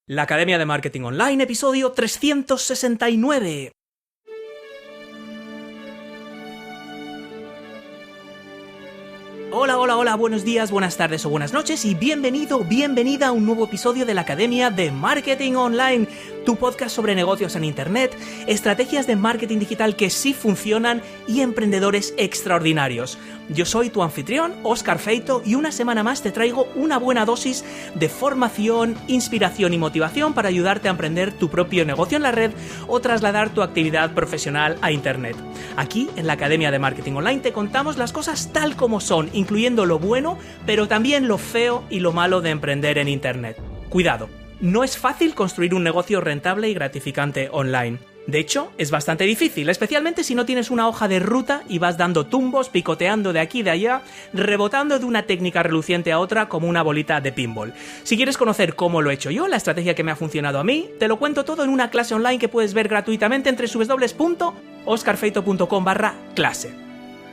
La Academia de Marketing Online, episodio 369. Hola, buenos días, buenas tardes o buenas noches y bienvenida a un nuevo episodio de la Academia de Marketing Online, tu podcast sobre negocios en Internet, estrategias de marketing digital que sí funcionan y emprendedores extraordinarios. Yo soy tu anfitrión, Óscar Feito, y una semana más te traigo una buena dosis de formación, inspiración y motivación para ayudarte a emprender tu propio negocio en la red o trasladar tu actividad profesional a Internet. Aquí, en la Academia de Marketing Online, te contamos las cosas tal como son, incluyendo lo bueno, pero también lo feo y lo malo de emprender en Internet. Cuidado, no es fácil construir un negocio rentable y gratificante online. De hecho, es bastante difícil, especialmente si no tienes una hoja de ruta y vas dando tumbos, picoteando de aquí y de allá, rebotando de una técnica reluciente a otra como una bolita de pinball. Si quieres conocer cómo lo he hecho yo, la estrategia que me ha funcionado a mí, te lo cuento todo en una clase online que puedes ver gratuitamente en www.oscarfeito.com/clase.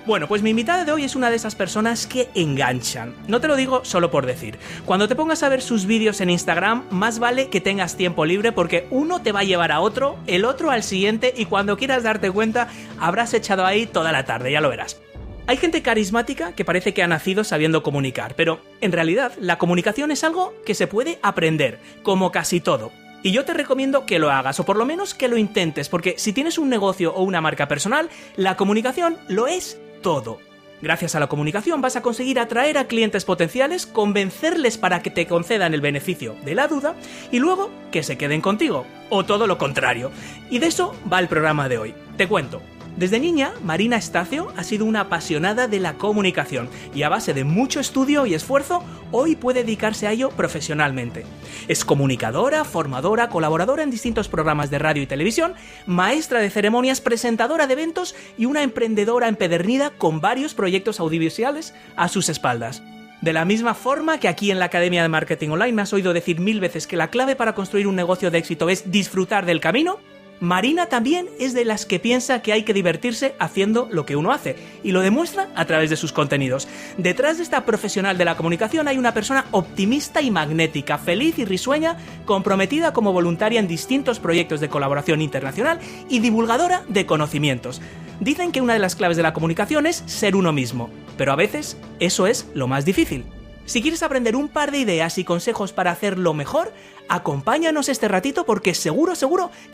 Bueno, pues mi invitada de hoy es una de esas personas que enganchan. No te lo digo solo por decir. Cuando te pongas a ver sus vídeos en Instagram, más vale que tengas tiempo libre porque uno te va a llevar a otro, el otro al siguiente y cuando quieras darte cuenta habrás echado ahí toda la tarde, ya lo verás. Hay gente carismática que parece que ha nacido sabiendo comunicar, pero en realidad la comunicación es algo que se puede aprender, como casi todo. Y yo te recomiendo que lo hagas, o por lo menos que lo intentes, porque si tienes un negocio o una marca personal, la comunicación lo es todo. Gracias a la comunicación vas a conseguir atraer a clientes potenciales, convencerles para que te concedan el beneficio de la duda y luego que se queden contigo, o todo lo contrario. Y de eso va el programa de hoy. Te cuento. Desde niña, Marina Estacio ha sido una apasionada de la comunicación y a base de mucho estudio y esfuerzo, hoy puede dedicarse a ello profesionalmente. Es comunicadora, formadora, colaboradora en distintos programas de radio y televisión, maestra de ceremonias, presentadora de eventos y una emprendedora empedernida con varios proyectos audiovisuales a sus espaldas. De la misma forma que aquí en la Academia de Marketing Online me has oído decir 1000 veces que la clave para construir un negocio de éxito es disfrutar del camino, Marina también es de las que piensa que hay que divertirse haciendo lo que uno hace, y lo demuestra a través de sus contenidos. Detrás de esta profesional de la comunicación hay una persona optimista y magnética, feliz y risueña, comprometida como voluntaria en distintos proyectos de colaboración internacional y divulgadora de conocimientos. Dicen que una de las claves de la comunicación es ser uno mismo, pero a veces eso es lo más difícil. Si quieres aprender un par de ideas y consejos para hacerlo mejor, acompáñanos este ratito porque seguro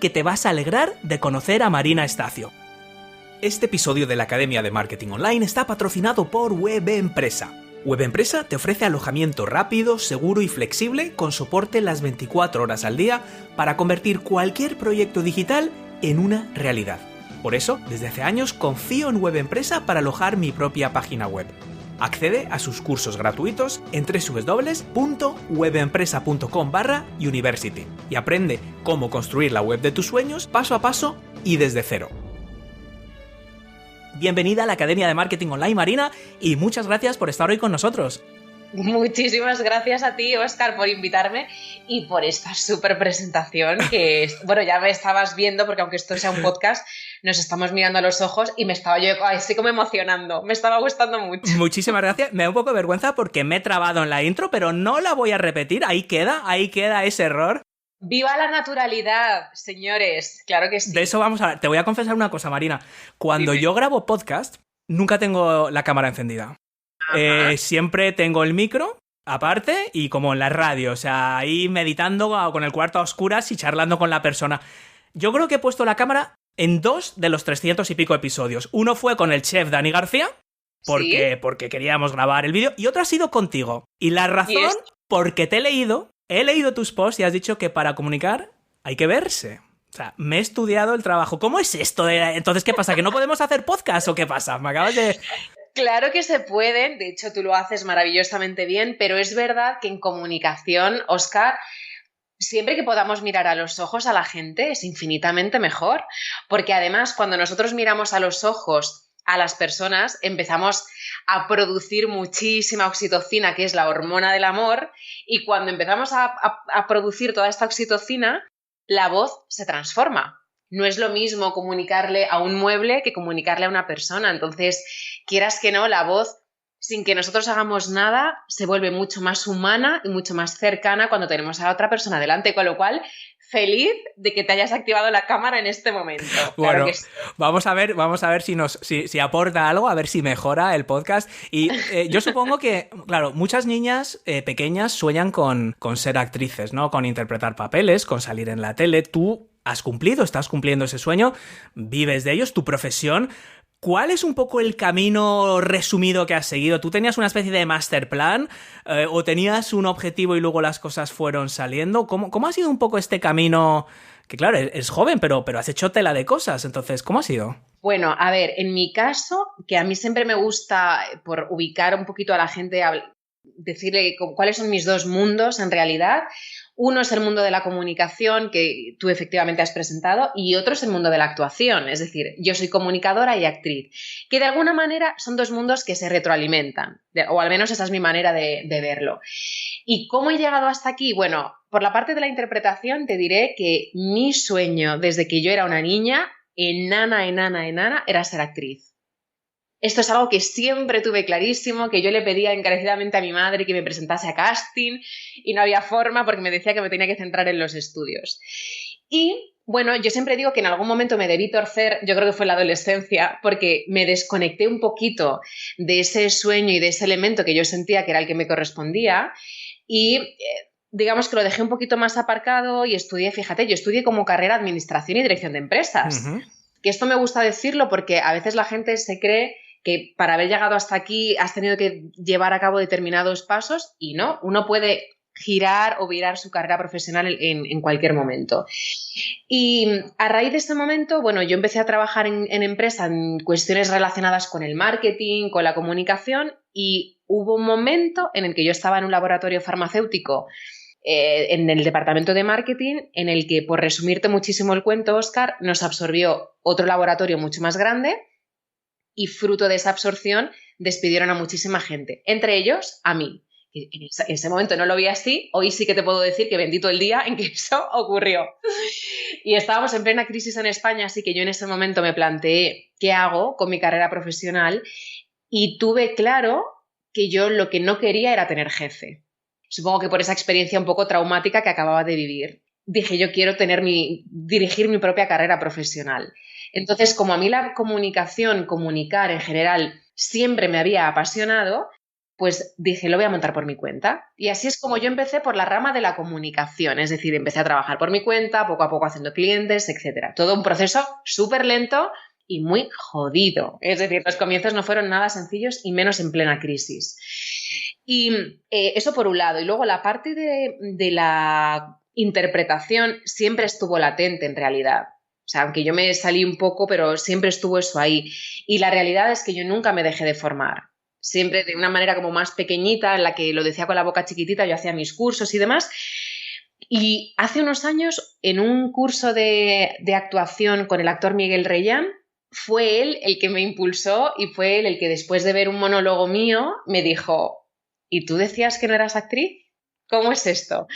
que te vas a alegrar de conocer a Marina Estacio. Este episodio de la Academia de Marketing Online está patrocinado por WebEmpresa. WebEmpresa te ofrece alojamiento rápido, seguro y flexible con soporte las 24 horas al día para convertir cualquier proyecto digital en una realidad. Por eso, desde hace años confío en WebEmpresa para alojar mi propia página web. Accede a sus cursos gratuitos en www.webempresa.com/university y aprende cómo construir la web de tus sueños paso a paso y desde cero. Bienvenida a la Academia de Marketing Online, Marina, y muchas gracias por estar hoy con nosotros. Muchísimas gracias a ti, Óscar, por invitarme y por esta súper presentación que, bueno, ya me estabas viendo porque aunque esto sea un podcast, nos estamos mirando a los ojos y me estaba yo así como emocionando, me estaba gustando mucho. Muchísimas gracias, me da un poco de vergüenza porque me he trabado en la intro, pero no la voy a repetir, ahí queda ese error. ¡Viva la naturalidad, señores! Claro que sí. De eso vamos a hablar. Te voy a confesar una cosa, Marina. Cuando yo grabo podcast, nunca tengo la cámara encendida. Siempre tengo el micro aparte y como en la radio, o sea, ahí meditando con el cuarto a oscuras y charlando con la persona. Yo creo que he puesto la cámara en 2 de los 300 y pico episodios. Uno fue con el chef Dani García, porque queríamos grabar el vídeo, y otro ha sido contigo. Y la razón, porque he leído tus posts y has dicho que para comunicar hay que verse. O sea, me he estudiado el trabajo. ¿Cómo es esto? Entonces, ¿qué pasa? ¿Que no podemos hacer podcast o qué pasa? Me acabas de... Claro que se pueden, de hecho tú lo haces maravillosamente bien, pero es verdad que en comunicación, Óscar, siempre que podamos mirar a los ojos a la gente es infinitamente mejor, porque además cuando nosotros miramos a los ojos a las personas empezamos a producir muchísima oxitocina, que es la hormona del amor, y cuando empezamos a producir toda esta oxitocina, la voz se transforma. No es lo mismo comunicarle a un mueble que comunicarle a una persona. Entonces, quieras que no, la voz sin que nosotros hagamos nada, se vuelve mucho más humana y mucho más cercana cuando tenemos a la otra persona delante, con lo cual, feliz de que te hayas activado la cámara en este momento. Bueno, claro que sí. vamos a ver si aporta algo, a ver si mejora el podcast. Y yo supongo que, claro, muchas niñas pequeñas sueñan con ser actrices, ¿no? Con interpretar papeles, con salir en la tele. Tú estás cumpliendo ese sueño, vives de ello, es tu profesión. ¿Cuál es un poco el camino resumido que has seguido? ¿Tú tenías una especie de master plan o tenías un objetivo y luego las cosas fueron saliendo? ¿Cómo ha sido un poco este camino? Que claro, es joven, pero has hecho tela de cosas. Entonces, ¿cómo ha sido? Bueno, a ver, en mi caso, que a mí siempre me gusta, por ubicar un poquito a la gente, decirle cuáles son mis dos mundos en realidad. Uno es el mundo de la comunicación, que tú efectivamente has presentado, y otro es el mundo de la actuación. Es decir, yo soy comunicadora y actriz, que de alguna manera son dos mundos que se retroalimentan, o al menos esa es mi manera de verlo. ¿Y cómo he llegado hasta aquí? Bueno, por la parte de la interpretación te diré que mi sueño desde que yo era una niña, enana, era ser actriz. Esto es algo que siempre tuve clarísimo, que yo le pedía encarecidamente a mi madre que me presentase a casting y no había forma porque me decía que me tenía que centrar en los estudios. Y bueno, yo siempre digo que en algún momento me debí torcer, yo creo que fue en la adolescencia, porque me desconecté un poquito de ese sueño y de ese elemento que yo sentía que era el que me correspondía y digamos que lo dejé un poquito más aparcado y estudié, fíjate, yo estudié como carrera Administración y Dirección de Empresas. Uh-huh. Que esto me gusta decirlo porque a veces la gente se cree que para haber llegado hasta aquí has tenido que llevar a cabo determinados pasos y no, uno puede girar o virar su carrera profesional en cualquier momento. Y a raíz de este momento, bueno, yo empecé a trabajar en empresa en cuestiones relacionadas con el marketing, con la comunicación y hubo un momento en el que yo estaba en un laboratorio farmacéutico en el departamento de marketing en el que, por resumirte muchísimo el cuento, Óscar, nos absorbió otro laboratorio mucho más grande y fruto de esa absorción despidieron a muchísima gente, entre ellos a mí. En ese momento no lo vi así, hoy sí que te puedo decir que bendito el día en que eso ocurrió. Y estábamos en plena crisis en España, así que yo en ese momento me planteé qué hago con mi carrera profesional y tuve claro que yo lo que no quería era tener jefe. Supongo que por esa experiencia un poco traumática que acababa de vivir. Dije, yo quiero dirigir mi propia carrera profesional. Entonces, como a mí la comunicación, comunicar en general, siempre me había apasionado, pues dije, lo voy a montar por mi cuenta. Y así es como yo empecé por la rama de la comunicación. Es decir, empecé a trabajar por mi cuenta, poco a poco haciendo clientes, etc. Todo un proceso súper lento y muy jodido. Es decir, los comienzos no fueron nada sencillos y menos en plena crisis. Y eso por un lado. Y luego la parte de la interpretación siempre estuvo latente en realidad. O sea, aunque yo me salí un poco, pero siempre estuvo eso ahí. Y la realidad es que yo nunca me dejé de formar. Siempre de una manera como más pequeñita, en la que lo decía con la boca chiquitita, yo hacía mis cursos y demás. Y hace unos años, en un curso de actuación con el actor Miguel Reyán, fue él el que me impulsó y fue él el que después de ver un monólogo mío me dijo, ¿y tú decías que no eras actriz? ¿Cómo es esto?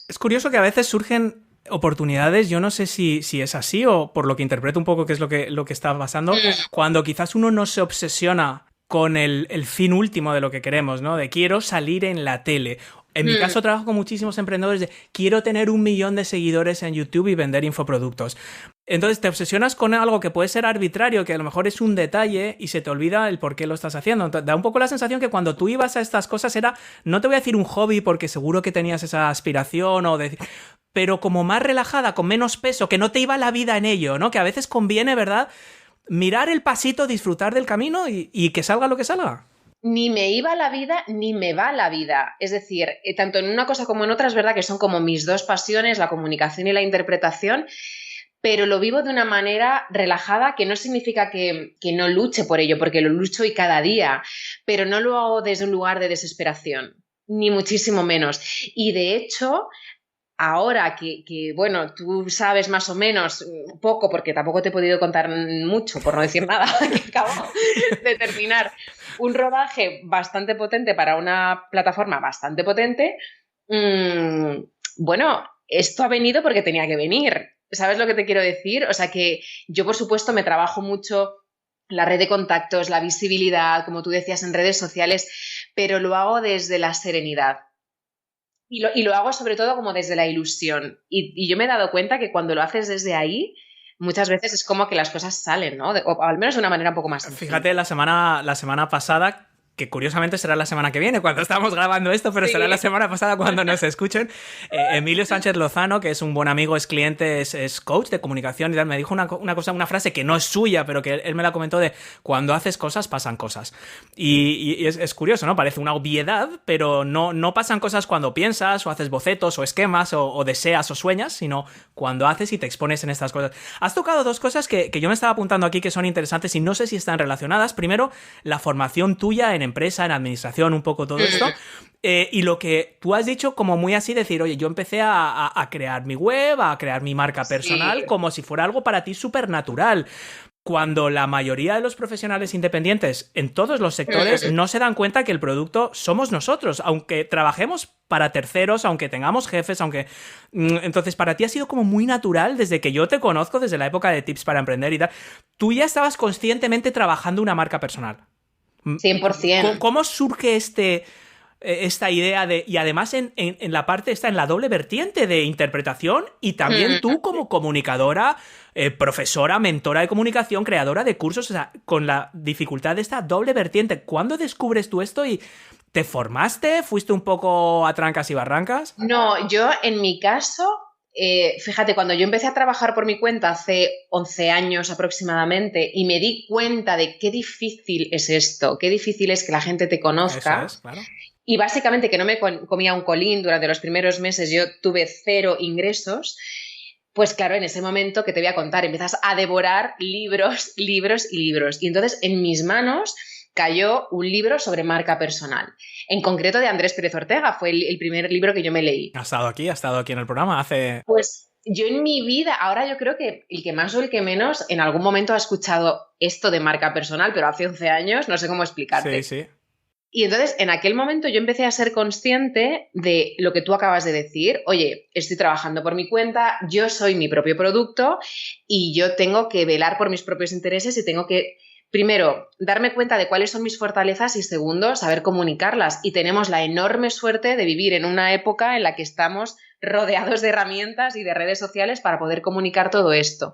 Es curioso que a veces surgen oportunidades, yo no sé si es así o por lo que interpreto un poco qué es lo que está pasando, cuando quizás uno no se obsesiona con el fin último de lo que queremos, ¿no? De quiero salir en la tele. En mi caso trabajo con muchísimos emprendedores de quiero tener 1 millón de seguidores en YouTube y vender infoproductos. Entonces te obsesionas con algo que puede ser arbitrario, que a lo mejor es un detalle y se te olvida el por qué lo estás haciendo. Entonces, da un poco la sensación que cuando tú ibas a estas cosas era, no te voy a decir un hobby porque seguro que tenías esa aspiración pero como más relajada, con menos peso, que no te iba la vida en ello, ¿no? Que a veces conviene, ¿verdad? Mirar el pasito, disfrutar del camino y que salga lo que salga. Ni me iba la vida, ni me va la vida. Es decir, tanto en una cosa como en otra es verdad que son como mis dos pasiones, la comunicación y la interpretación, pero lo vivo de una manera relajada, que no significa que no luche por ello, porque lo lucho y cada día, pero no lo hago desde un lugar de desesperación, ni muchísimo menos. Y de hecho, ahora que, bueno, tú sabes más o menos poco, porque tampoco te he podido contar mucho, por no decir nada, que acabo de terminar un rodaje bastante potente para una plataforma bastante potente, bueno, esto ha venido porque tenía que venir. ¿Sabes lo que te quiero decir? O sea que yo, por supuesto, me trabajo mucho la red de contactos, la visibilidad, como tú decías, en redes sociales, pero lo hago desde la serenidad. Y lo hago sobre todo como desde la ilusión. Y yo me he dado cuenta que cuando lo haces desde ahí, muchas veces es como que las cosas salen, ¿no? O al menos de una manera un poco más sencilla. Fíjate, la semana pasada, que curiosamente será la semana que viene cuando estamos grabando esto, pero será la semana pasada cuando nos escuchen, Emilio Sánchez Lozano, que es un buen amigo, es cliente, es coach de comunicación y tal, me dijo una frase que no es suya, pero que él me la comentó de cuando haces cosas, pasan cosas. Y es curioso, ¿no? Parece una obviedad, pero no pasan cosas cuando piensas o haces bocetos o esquemas o deseas o sueñas, sino cuando haces y te expones en estas cosas. Has tocado dos cosas que yo me estaba apuntando aquí que son interesantes y no sé si están relacionadas. Primero, la formación tuya en empresa, en administración, un poco todo esto. Y lo que tú has dicho como muy así, decir, oye, yo empecé a crear mi web, a crear mi marca personal, como si fuera algo para ti súper natural. Cuando la mayoría de los profesionales independientes en todos los sectores no se dan cuenta que el producto somos nosotros, aunque trabajemos para terceros, aunque tengamos jefes, aunque... Entonces, para ti ha sido como muy natural desde que yo te conozco, desde la época de Tips para Emprender y tal. Tú ya estabas conscientemente trabajando una marca personal. 100%. ¿Cómo surge esta idea de... Y además en la parte, está en la doble vertiente de interpretación y también tú como comunicadora, profesora, mentora de comunicación, creadora de cursos, o sea, con la dificultad de esta doble vertiente. ¿Cuándo descubres tú esto y te formaste? ¿Fuiste un poco a trancas y barrancas? No, yo en mi caso... fíjate, cuando yo empecé a trabajar por mi cuenta hace 11 años aproximadamente y me di cuenta de qué difícil es esto, qué difícil es que la gente te conozca. Eso es, claro. Y básicamente que no me comía un colín durante los primeros meses, yo tuve 0 ingresos. Pues claro, en ese momento que te voy a contar, empiezas a devorar libros, libros y libros. Y entonces en mis manos cayó un libro sobre marca personal. En concreto de Andrés Pérez Ortega, fue el primer libro que yo me leí. Ha estado aquí en el programa hace... Pues yo en mi vida, ahora yo creo que el que más o el que menos en algún momento ha escuchado esto de marca personal, pero hace 11 años, no sé cómo explicarte. Sí. Y entonces en aquel momento yo empecé a ser consciente de lo que tú acabas de decir. Oye, estoy trabajando por mi cuenta, yo soy mi propio producto y yo tengo que velar por mis propios intereses y tengo que... Primero, darme cuenta de cuáles son mis fortalezas y segundo, saber comunicarlas. Y tenemos la enorme suerte de vivir en una época en la que estamos rodeados de herramientas y de redes sociales para poder comunicar todo esto.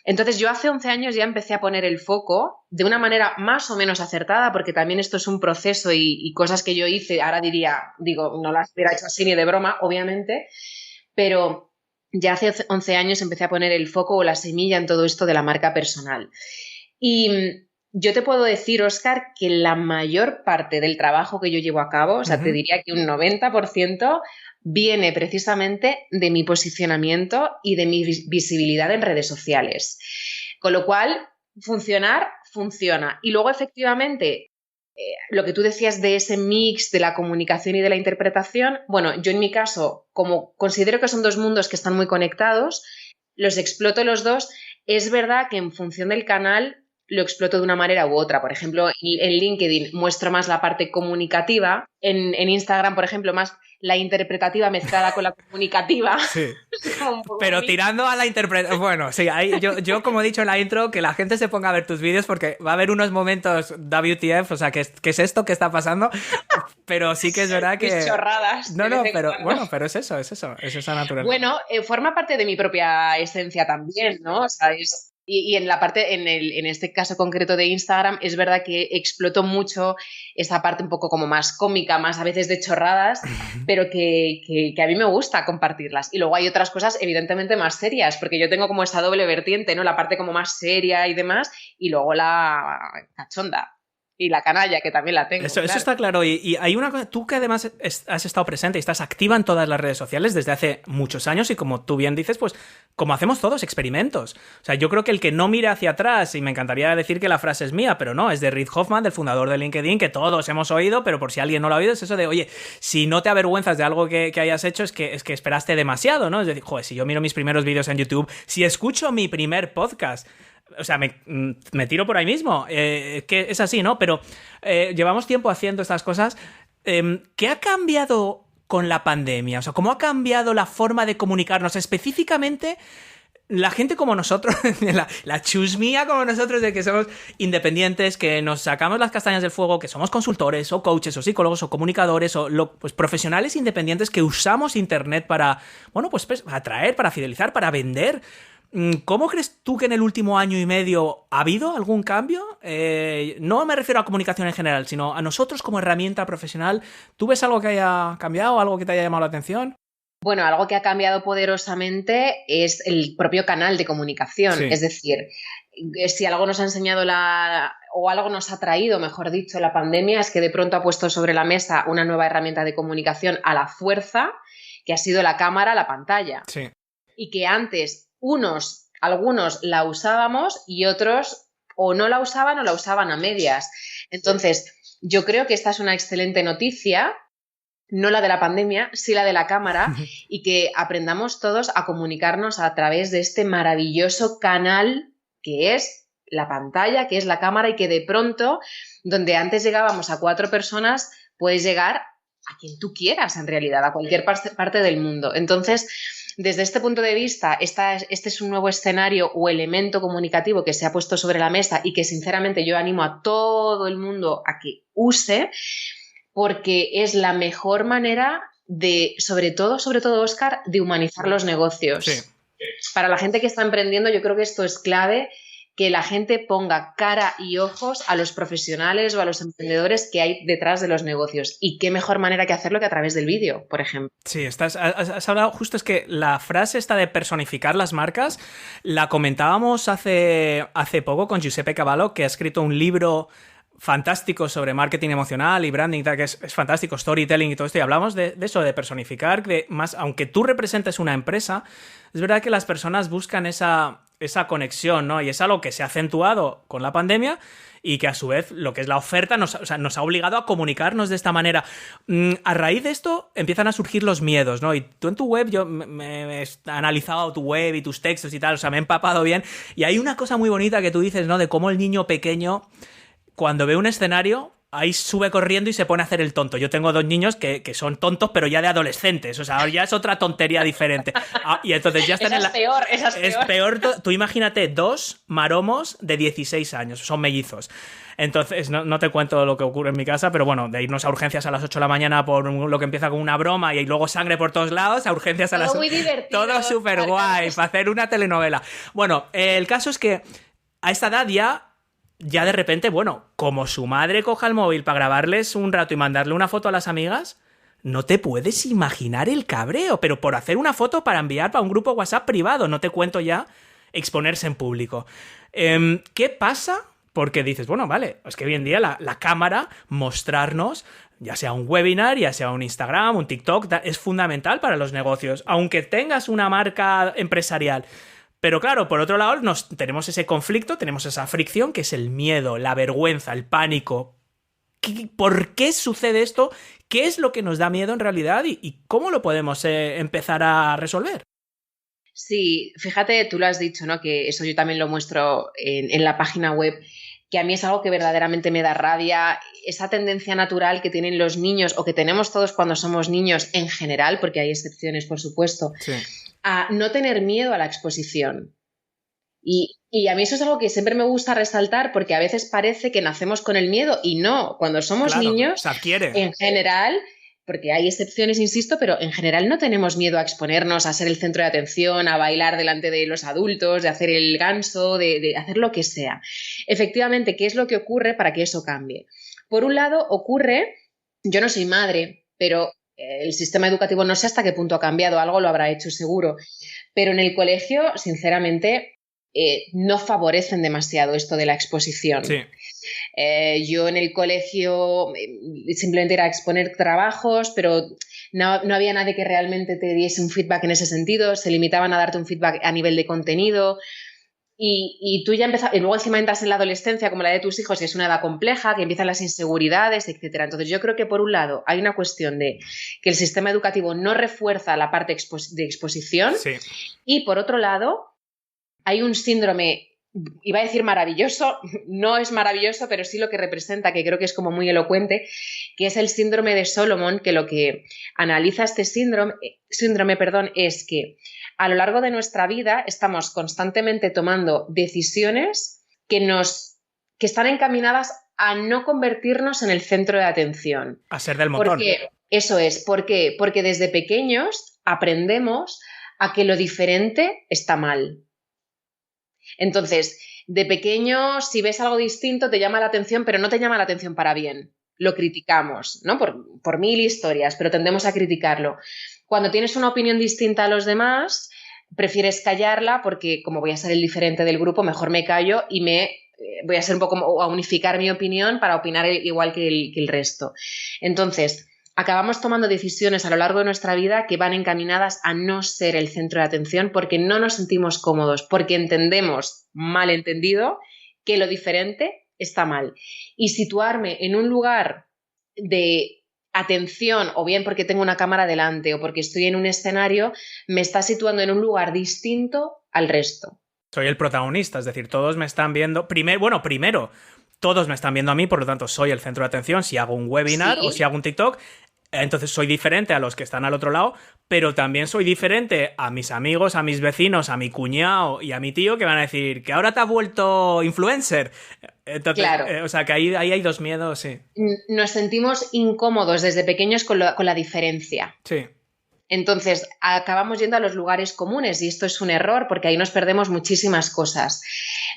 Entonces yo hace 11 años ya empecé a poner el foco de una manera más o menos acertada, porque también esto es un proceso y cosas que yo hice, ahora digo, no las hubiera hecho así ni de broma, obviamente, pero ya hace 11 años empecé a poner el foco o la semilla en todo esto de la marca personal. Y... yo te puedo decir, Óscar, que la mayor parte del trabajo que yo llevo a cabo, o sea, te diría que un 90%, viene precisamente de mi posicionamiento y de mi visibilidad en redes sociales. Con lo cual, funcionar, funciona. Y luego, efectivamente, lo que tú decías de ese mix de la comunicación y de la interpretación, bueno, yo en mi caso, como considero que son dos mundos que están muy conectados, los exploto los dos. Es verdad que en función del canal lo exploto de una manera u otra. Por ejemplo, en LinkedIn muestro más la parte comunicativa, en Instagram, por ejemplo, más la interpretativa mezclada con la comunicativa. Sí. Pero tirando a la interpretación... Bueno, sí, ahí, yo como he dicho en la intro, que la gente se ponga a ver tus vídeos porque va a haber unos momentos WTF, o sea, ¿qué es esto que está pasando? Pero sí que es verdad que... Mis chorradas. No, pero bueno, pero es esa naturaleza. Bueno, forma parte de mi propia esencia también, ¿no? O sea, y en la parte, en este caso concreto de Instagram, es verdad que exploto mucho esa parte un poco como más cómica, más a veces de chorradas, pero que a mí me gusta compartirlas. Y luego hay otras cosas evidentemente más serias, porque yo tengo como esa doble vertiente, ¿no? La parte como más seria y demás, y luego la cachonda. Y la canalla, que también la tengo. Eso está claro. Y hay una cosa, tú que además has estado presente y estás activa en todas las redes sociales desde hace muchos años y como tú bien dices, pues como hacemos todos, experimentos. O sea, yo creo que el que no mire hacia atrás, y me encantaría decir que la frase es mía, pero no, es de Reid Hoffman, del fundador de LinkedIn, que todos hemos oído, pero por si alguien no lo ha oído, es eso de, oye, si no te avergüenzas de algo que hayas hecho, es que esperaste demasiado, ¿no? Es decir, joder, si yo miro mis primeros vídeos en YouTube, si escucho mi primer podcast... O sea, me tiro por ahí mismo, que es así, ¿no? Pero llevamos tiempo haciendo estas cosas. ¿Qué ha cambiado con la pandemia? O sea, ¿cómo ha cambiado la forma de comunicarnos? Específicamente, la gente como nosotros, la chusmía como nosotros, de que somos independientes, que nos sacamos las castañas del fuego, que somos consultores o coaches o psicólogos o comunicadores o pues profesionales independientes que usamos internet para, bueno, pues atraer, para fidelizar, para vender. ¿Cómo crees tú que en el último año y medio ha habido algún cambio? No me refiero a comunicación en general, sino a nosotros como herramienta profesional. ¿Tú ves algo que haya cambiado, algo que te haya llamado la atención? Bueno, algo que ha cambiado poderosamente es el propio canal de comunicación. Sí. Es decir, si algo nos ha enseñado o algo nos ha traído, mejor dicho, la pandemia, es que de pronto ha puesto sobre la mesa una nueva herramienta de comunicación a la fuerza, que ha sido la cámara, la pantalla. Sí. Y que antes algunos la usábamos y otros o no la usaban o la usaban a medias. Entonces, yo creo que esta es una excelente noticia. No la de la pandemia, sí la de la cámara, y que aprendamos todos a comunicarnos a través de este maravilloso canal que es la pantalla, que es la cámara, y que de pronto, donde antes llegábamos a 4 personas, puedes llegar a quien tú quieras, en realidad, a cualquier parte del mundo. Entonces, desde este punto de vista, este es un nuevo escenario o elemento comunicativo que se ha puesto sobre la mesa y que, sinceramente, yo animo a todo el mundo a que use, porque es la mejor manera de, sobre todo, Óscar, de humanizar los negocios. Sí. Para la gente que está emprendiendo, yo creo que esto es clave, que la gente ponga cara y ojos a los profesionales o a los emprendedores que hay detrás de los negocios. Y qué mejor manera que hacerlo que a través del vídeo, por ejemplo. Sí, has hablado justo, es que la frase esta de personificar las marcas la comentábamos hace poco con Giuseppe Cavallo, que ha escrito un libro fantástico sobre marketing emocional y branding, que es fantástico, storytelling y todo esto, y hablamos de eso, de personificar, aunque tú representes una empresa, es verdad que las personas buscan esa conexión, ¿no? Y es algo que se ha acentuado con la pandemia y que a su vez lo que es la oferta nos ha obligado a comunicarnos de esta manera. A raíz de esto empiezan a surgir los miedos, ¿no? Y tú en tu web, yo me he analizado tu web y tus textos y tal, o sea, me he empapado bien, y hay una cosa muy bonita que tú dices, ¿no? De cómo el niño pequeño, cuando ve un escenario, ahí sube corriendo y se pone a hacer el tonto. Yo tengo 2 niños que son tontos, pero ya de adolescentes. O sea, ya es otra tontería diferente. Y entonces ya están esa es peor. Tú imagínate 2 maromos de 16 años. Son mellizos. Entonces, no te cuento lo que ocurre en mi casa, pero bueno, de irnos a urgencias a las 8 de la mañana por lo que empieza con una broma y luego sangre por todos lados, a urgencias a las... Todo muy divertido. Todo súper guay, para hacer una telenovela. Bueno, el caso es que a esta edad ya de repente, bueno, como su madre coja el móvil para grabarles un rato y mandarle una foto a las amigas, no te puedes imaginar el cabreo, pero por hacer una foto para enviar para un grupo WhatsApp privado, no te cuento ya exponerse en público. ¿Qué pasa? Porque dices, bueno, vale, es que hoy en día la cámara, mostrarnos, ya sea un webinar, ya sea un Instagram, un TikTok, es fundamental para los negocios, aunque tengas una marca empresarial. Pero claro, por otro lado, tenemos ese conflicto, tenemos esa fricción, que es el miedo, la vergüenza, el pánico. ¿Por qué sucede esto? ¿Qué es lo que nos da miedo en realidad? ¿Y cómo lo podemos empezar a resolver? Sí, fíjate, tú lo has dicho, ¿no? Que eso yo también lo muestro en la página web, que a mí es algo que verdaderamente me da rabia, esa tendencia natural que tienen los niños, o que tenemos todos cuando somos niños en general, porque hay excepciones, por supuesto, sí, a no tener miedo a la exposición. Y a mí eso es algo que siempre me gusta resaltar, porque a veces parece que nacemos con el miedo y no. Cuando somos niños, se adquiere. En general, porque hay excepciones, insisto, pero en general no tenemos miedo a exponernos, a ser el centro de atención, a bailar delante de los adultos, de hacer el ganso, de hacer lo que sea. Efectivamente, ¿qué es lo que ocurre para que eso cambie? Por un lado, yo no soy madre, pero el sistema educativo no sé hasta qué punto ha cambiado, algo lo habrá hecho seguro, pero en el colegio, sinceramente, no favorecen demasiado esto de la exposición. Sí. Yo en el colegio simplemente era exponer trabajos, pero no había nadie que realmente te diese un feedback en ese sentido, se limitaban a darte un feedback a nivel de contenido. Y tú ya y luego encima entras en la adolescencia como la de tus hijos, que es una edad compleja, que empiezan las inseguridades, etcétera. Entonces yo creo que por un lado hay una cuestión de que el sistema educativo no refuerza la parte de exposición, sí, y por otro lado hay un síndrome iba a decir maravilloso, no es maravilloso, pero sí lo que representa, que creo que es como muy elocuente, que es el síndrome de Solomon, que lo que analiza este síndrome, es que a lo largo de nuestra vida estamos constantemente tomando decisiones que están encaminadas a no convertirnos en el centro de atención. A ser del montón. Eso es. ¿Por qué? Porque desde pequeños aprendemos a que lo diferente está mal. Entonces, de pequeño, si ves algo distinto, te llama la atención, pero no te llama la atención para bien. Lo criticamos, ¿no? Por mil historias, pero tendemos a criticarlo. Cuando tienes una opinión distinta a los demás, prefieres callarla porque, como voy a ser el diferente del grupo, mejor me callo y voy a ser un poco a unificar mi opinión para opinar igual que el resto. Entonces, acabamos tomando decisiones a lo largo de nuestra vida que van encaminadas a no ser el centro de atención porque no nos sentimos cómodos, porque entendemos, malentendido, que lo diferente está mal. Y situarme en un lugar de atención, o bien porque tengo una cámara delante o porque estoy en un escenario, me está situando en un lugar distinto al resto. Soy el protagonista, es decir, todos me están viendo... Primero, todos me están viendo a mí, por lo tanto soy el centro de atención si hago un webinar o si hago un TikTok. Entonces soy diferente a los que están al otro lado, pero también soy diferente a mis amigos, a mis vecinos, a mi cuñado y a mi tío que van a decir que ahora te has vuelto influencer. Entonces, claro. O sea, que ahí hay dos miedos, sí. Nos sentimos incómodos desde pequeños con la diferencia. Sí. Entonces, acabamos yendo a los lugares comunes y esto es un error porque ahí nos perdemos muchísimas cosas.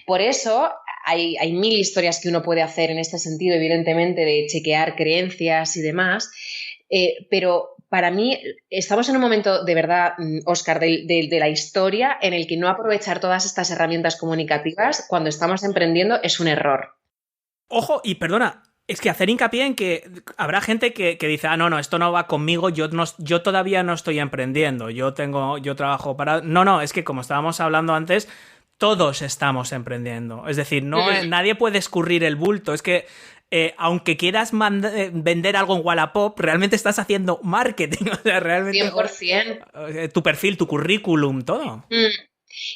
Por eso hay mil historias que uno puede hacer en este sentido, evidentemente, de chequear creencias y demás, pero para mí estamos en un momento, de verdad, Óscar, de la historia en el que no aprovechar todas estas herramientas comunicativas cuando estamos emprendiendo es un error. Ojo, y perdona, es que hacer hincapié en que habrá gente que dice, no, esto no va conmigo, yo todavía no estoy emprendiendo, yo trabajo para... No, es que como estábamos hablando antes, todos estamos emprendiendo. Es decir, nadie puede escurrir el bulto, es que aunque quieras vender algo en Wallapop, realmente estás haciendo marketing, o sea, realmente... 100%. Tu perfil, tu currículum, todo.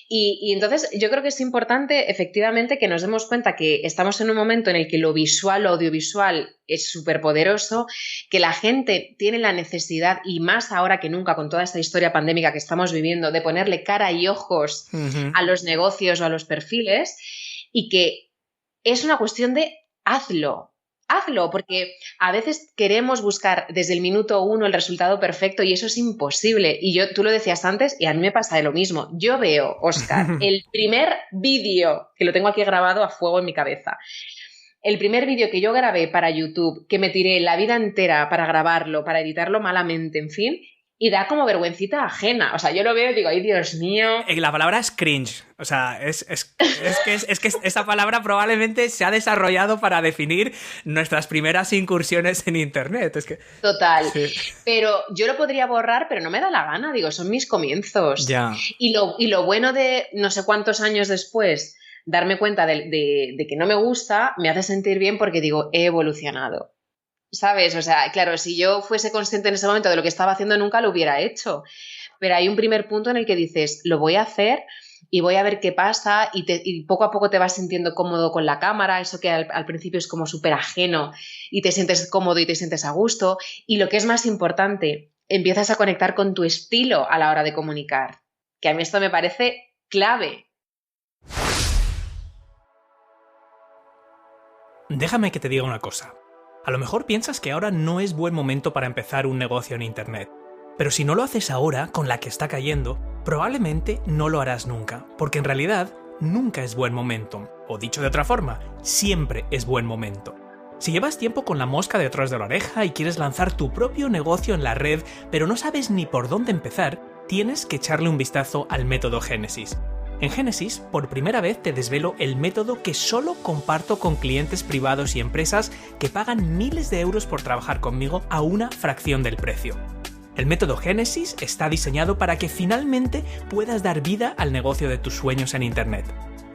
Y entonces yo creo que es importante efectivamente que nos demos cuenta que estamos en un momento en el que lo visual, lo audiovisual es súper poderoso, que la gente tiene la necesidad, y más ahora que nunca con toda esta historia pandémica que estamos viviendo, de ponerle cara y ojos a los negocios o a los perfiles, y que es una cuestión de hazlo, porque a veces queremos buscar desde el minuto 1 el resultado perfecto y eso es imposible. Y tú lo decías antes y a mí me pasa de lo mismo. Yo veo, Óscar, el primer vídeo, que lo tengo aquí grabado a fuego en mi cabeza, el primer vídeo que yo grabé para YouTube, que me tiré la vida entera para grabarlo, para editarlo malamente, en fin... Y da como vergüencita ajena. O sea, yo lo veo y digo, ¡ay, Dios mío! La palabra es cringe. O sea, es que esa palabra probablemente se ha desarrollado para definir nuestras primeras incursiones en Internet. Es que... Total. Sí. Pero yo lo podría borrar, pero no me da la gana. Digo, son mis comienzos. Ya. Y lo bueno de no sé cuántos años después darme cuenta de que no me gusta, me hace sentir bien porque digo, he evolucionado. ¿Sabes? O sea, claro, si yo fuese consciente en ese momento de lo que estaba haciendo, nunca lo hubiera hecho. Pero hay un primer punto en el que dices, lo voy a hacer y voy a ver qué pasa y poco a poco te vas sintiendo cómodo con la cámara, eso que al principio es como súper ajeno y te sientes cómodo y te sientes a gusto. Y lo que es más importante, empiezas a conectar con tu estilo a la hora de comunicar. Que a mí esto me parece clave. Déjame que te diga una cosa. A lo mejor piensas que ahora no es buen momento para empezar un negocio en Internet. Pero si no lo haces ahora, con la que está cayendo, probablemente no lo harás nunca. Porque en realidad, nunca es buen momento. O dicho de otra forma, siempre es buen momento. Si llevas tiempo con la mosca detrás de la oreja y quieres lanzar tu propio negocio en la red, pero no sabes ni por dónde empezar, tienes que echarle un vistazo al método Génesis. En Génesis, por primera vez te desvelo el método que solo comparto con clientes privados y empresas que pagan miles de euros por trabajar conmigo a una fracción del precio. El método Génesis está diseñado para que finalmente puedas dar vida al negocio de tus sueños en Internet.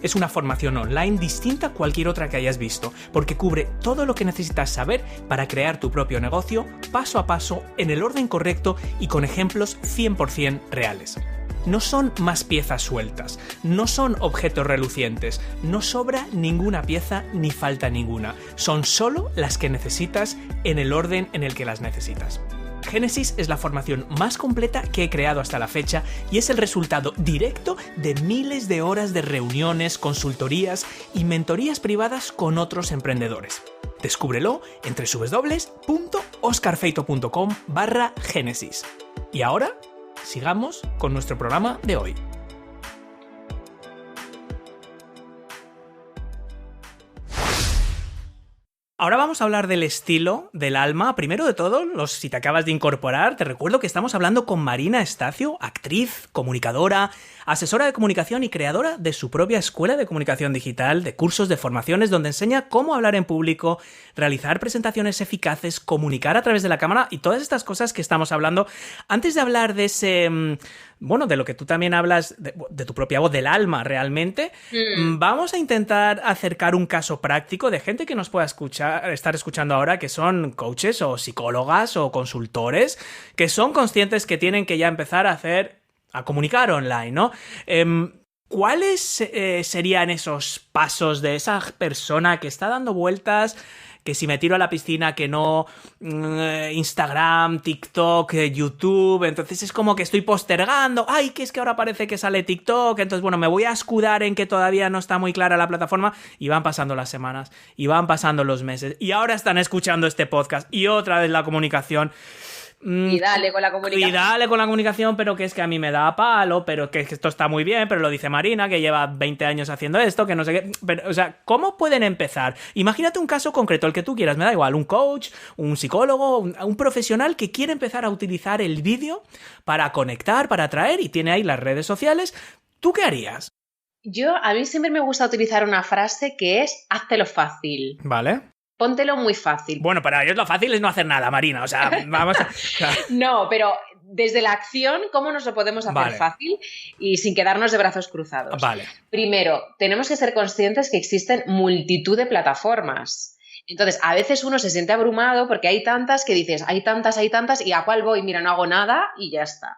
Es una formación online distinta a cualquier otra que hayas visto, porque cubre todo lo que necesitas saber para crear tu propio negocio paso a paso, en el orden correcto y con ejemplos 100% reales. No son más piezas sueltas, no son objetos relucientes, no sobra ninguna pieza ni falta ninguna, son solo las que necesitas en el orden en el que las necesitas. Génesis es la formación más completa que he creado hasta la fecha y es el resultado directo de miles de horas de reuniones, consultorías y mentorías privadas con otros emprendedores. Descúbrelo en www.oscarfeito.com/génesis. Y ahora, sigamos con nuestro programa de hoy. Ahora vamos a hablar del estilo del alma. Primero de todo, si te acabas de incorporar, te recuerdo que estamos hablando con Marina Estacio, actriz, comunicadora, asesora de comunicación y creadora de su propia escuela de comunicación digital, de cursos de formaciones donde enseña cómo hablar en público, realizar presentaciones eficaces, comunicar a través de la cámara y todas estas cosas que estamos hablando. Antes de hablar de ese... de lo que tú también hablas, de tu propia voz, del alma realmente, vamos a intentar acercar un caso práctico de gente que nos pueda estar escuchando ahora, que son coaches o psicólogas o consultores, que son conscientes que tienen que ya empezar a comunicar online, ¿no? ¿Cuáles serían esos pasos de esa persona que está dando vueltas, que si me tiro a la piscina, que no, Instagram, TikTok, YouTube, entonces es como que estoy postergando, ay, que es que ahora parece que sale TikTok, entonces bueno, me voy a escudar en que todavía no está muy clara la plataforma, y van pasando las semanas, y van pasando los meses, y ahora están escuchando este podcast, y otra vez la comunicación... Y dale con la comunicación. Y dale con la comunicación, pero que es que a mí me da palo, pero que esto está muy bien, pero lo dice Marina, que lleva 20 años haciendo esto, que no sé qué... Pero, o sea, ¿cómo pueden empezar? Imagínate un caso concreto, el que tú quieras, me da igual, un coach, un psicólogo, un profesional que quiere empezar a utilizar el vídeo para conectar, para atraer, y tiene ahí las redes sociales. ¿Tú qué harías? A mí siempre me gusta utilizar una frase que es, háztelo fácil. Vale. Póntelo muy fácil. Bueno, para ellos lo fácil es no hacer nada, Marina. O sea, vamos a... No, pero desde la acción, ¿cómo nos lo podemos hacer fácil y sin quedarnos de brazos cruzados? Vale. Primero, tenemos que ser conscientes que existen multitud de plataformas. Entonces, a veces uno se siente abrumado porque hay tantas que dices, hay tantas, ¿y a cuál voy? Mira, no hago nada y ya está.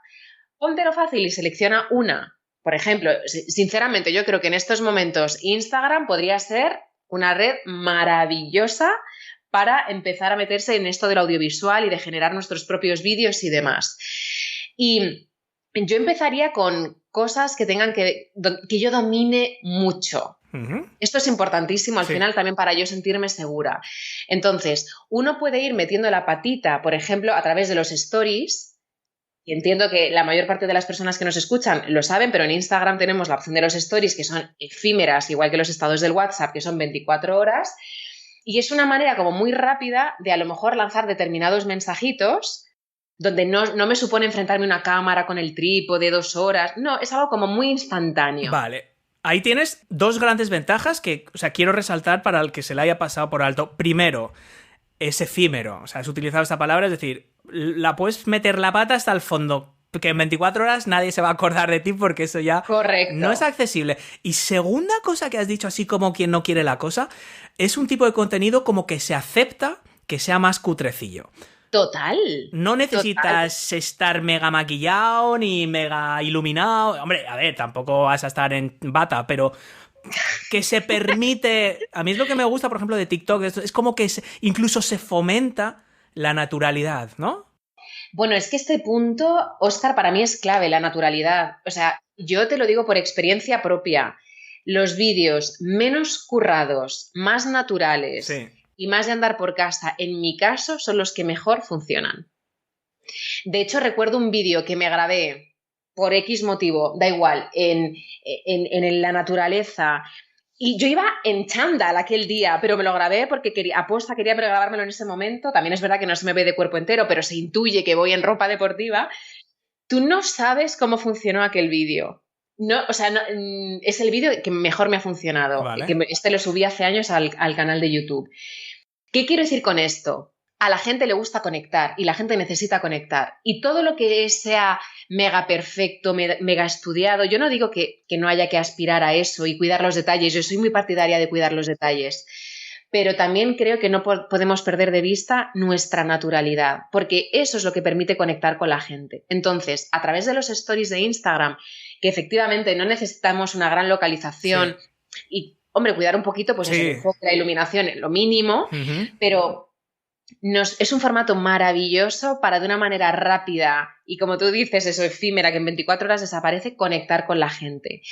Póntelo fácil y selecciona una. Por ejemplo, sinceramente, yo creo que en estos momentos Instagram podría ser una red maravillosa para empezar a meterse en esto del audiovisual y de generar nuestros propios vídeos y demás. Y yo empezaría con cosas que yo domine mucho. Uh-huh. Esto es importantísimo al final también para yo sentirme segura. Entonces, uno puede ir metiendo la patita, por ejemplo, a través de los stories. Y entiendo que la mayor parte de las personas que nos escuchan lo saben, pero en Instagram tenemos la opción de los stories que son efímeras, igual que los estados del WhatsApp, que son 24 horas. Y es una manera como muy rápida de a lo mejor lanzar determinados mensajitos donde no me supone enfrentarme a una cámara con el trípode 2 horas. No, es algo como muy instantáneo. Vale. Ahí tienes dos grandes ventajas que, quiero resaltar para el que se le haya pasado por alto. Primero, es efímero. O sea, has utilizado esta palabra, es decir, la puedes meter la pata hasta el fondo, que en 24 horas nadie se va a acordar de ti porque eso ya no es accesible. Y segunda cosa que has dicho, así como quien no quiere la cosa, es un tipo de contenido como que se acepta que sea más cutrecillo. Total. No necesitas estar mega maquillado ni mega iluminado. Hombre, a ver, tampoco vas a estar en bata, pero... que se permite... A mí es lo que me gusta, por ejemplo, de TikTok. Es como que incluso se fomenta la naturalidad, ¿no? Bueno, es que este punto, Óscar, para mí es clave, la naturalidad. O sea, yo te lo digo por experiencia propia. Los vídeos menos currados, más naturales y más de andar por casa, en mi caso, son los que mejor funcionan. De hecho, recuerdo un vídeo que me grabé por X motivo, da igual, en la naturaleza. Y yo iba en chándal aquel día, pero me lo grabé porque quería grabármelo en ese momento. También es verdad que no se me ve de cuerpo entero, pero se intuye que voy en ropa deportiva. Tú no sabes cómo funcionó aquel vídeo. No, o sea, es el vídeo que mejor me ha funcionado. Vale. Este lo subí hace años al canal de YouTube. ¿Qué quiero decir con esto? A la gente le gusta conectar y la gente necesita conectar. Y todo lo que sea mega perfecto, mega estudiado, yo no digo que no haya que aspirar a eso y cuidar los detalles. Yo soy muy partidaria de cuidar los detalles. pero también creo que no podemos perder de vista nuestra naturalidad, porque eso es lo que permite conectar con la gente. Entonces, a través de los stories de Instagram, que efectivamente no necesitamos una gran localización y, hombre, cuidar un poquito, pues el enfoque, la iluminación, lo mínimo, pero es un formato maravilloso para de una manera rápida y, como tú dices, eso efímera, que en 24 horas desaparece, conectar con la gente.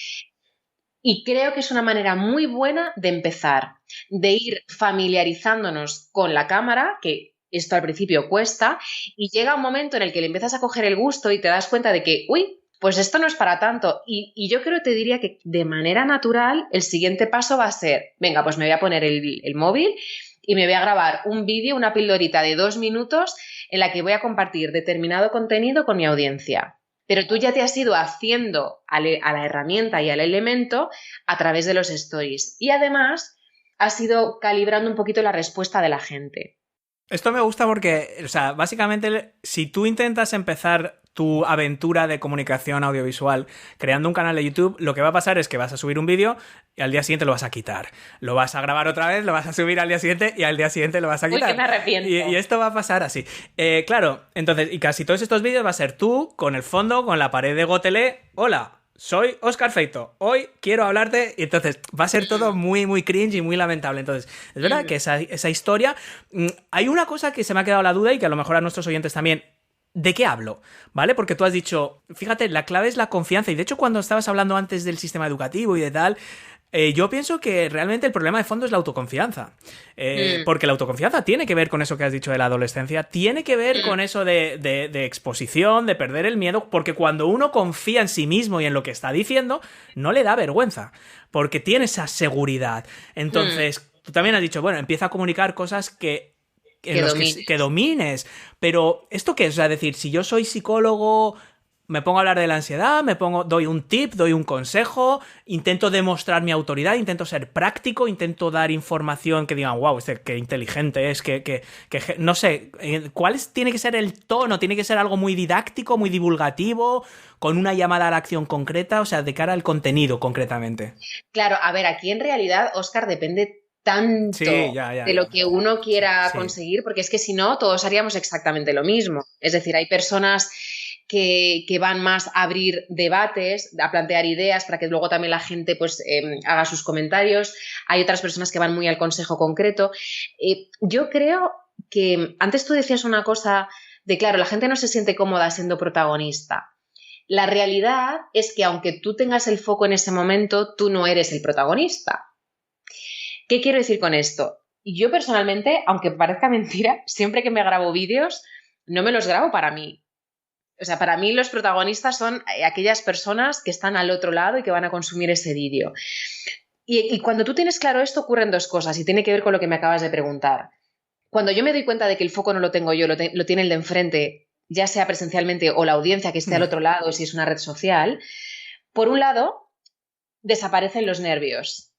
Y creo que es una manera muy buena de empezar, de ir familiarizándonos con la cámara, que esto al principio cuesta, y llega un momento en el que le empiezas a coger el gusto y te das cuenta de que, uy, pues esto no es para tanto. Y yo creo, te diría que de manera natural el siguiente paso va a ser, venga, pues me voy a poner el móvil y me voy a grabar un vídeo, una pildorita de 2 minutos en la que voy a compartir determinado contenido con mi audiencia. Pero tú ya te has ido haciendo a la herramienta y al elemento a través de los stories. Y además has ido calibrando un poquito la respuesta de la gente. Esto me gusta porque, o sea, básicamente, si tú intentas empezar tu aventura de comunicación audiovisual creando un canal de YouTube, lo que va a pasar es que vas a subir un vídeo y al día siguiente lo vas a quitar. Lo vas a grabar otra vez, lo vas a subir al día siguiente y al día siguiente lo vas a quitar. Uy, que me arrepiento. Y esto va a pasar así. Claro, entonces, y casi todos estos vídeos va a ser tú con el fondo, con la pared de Gotelé. Hola, soy Óscar Feito, hoy quiero hablarte, y entonces va a ser todo muy, muy cringe y muy lamentable. Entonces, es verdad que esa historia... Hay una cosa que se me ha quedado la duda y que a lo mejor a nuestros oyentes también... ¿De qué hablo? ¿Vale? Porque tú has dicho, fíjate, la clave es la confianza, y de hecho cuando estabas hablando antes del sistema educativo y de tal... yo pienso que realmente el problema de fondo es la autoconfianza. Porque la autoconfianza tiene que ver con eso que has dicho de la adolescencia, tiene que ver con eso de exposición, de perder el miedo, porque cuando uno confía en sí mismo y en lo que está diciendo, no le da vergüenza, porque tiene esa seguridad. Entonces, tú también has dicho, bueno, empieza a comunicar cosas que domines. Pero, ¿esto qué es? O sea, decir, si yo soy psicólogo... Me pongo a hablar de la ansiedad, doy un tip, doy un consejo, intento demostrar mi autoridad, intento ser práctico, intento dar información que digan, wow, qué inteligente es, que no sé, ¿cuál tiene que ser el tono? ¿Tiene que ser algo muy didáctico, muy divulgativo, con una llamada a la acción concreta? O sea, de cara al contenido, concretamente. Claro, a ver, aquí en realidad, Óscar, depende tanto de lo que uno quiera conseguir, porque es que si no, todos haríamos exactamente lo mismo. Es decir, hay personas que van más a abrir debates, a plantear ideas para que luego también la gente pues haga sus comentarios. Hay otras personas que van muy al consejo concreto. Yo creo que antes tú decías una cosa de, claro, la gente no se siente cómoda siendo protagonista. La realidad es que aunque tú tengas el foco en ese momento, tú no eres el protagonista. ¿Qué quiero decir con esto? Yo personalmente, aunque parezca mentira, siempre que me grabo vídeos, no me los grabo para mí. O sea, para mí los protagonistas son aquellas personas que están al otro lado y que van a consumir ese vídeo. Y cuando tú tienes claro esto, ocurren dos cosas y tiene que ver con lo que me acabas de preguntar. Cuando yo me doy cuenta de que el foco no lo tengo yo, lo tiene el de enfrente, ya sea presencialmente o la audiencia que esté al otro lado, si es una red social, por un lado, desaparecen los nervios.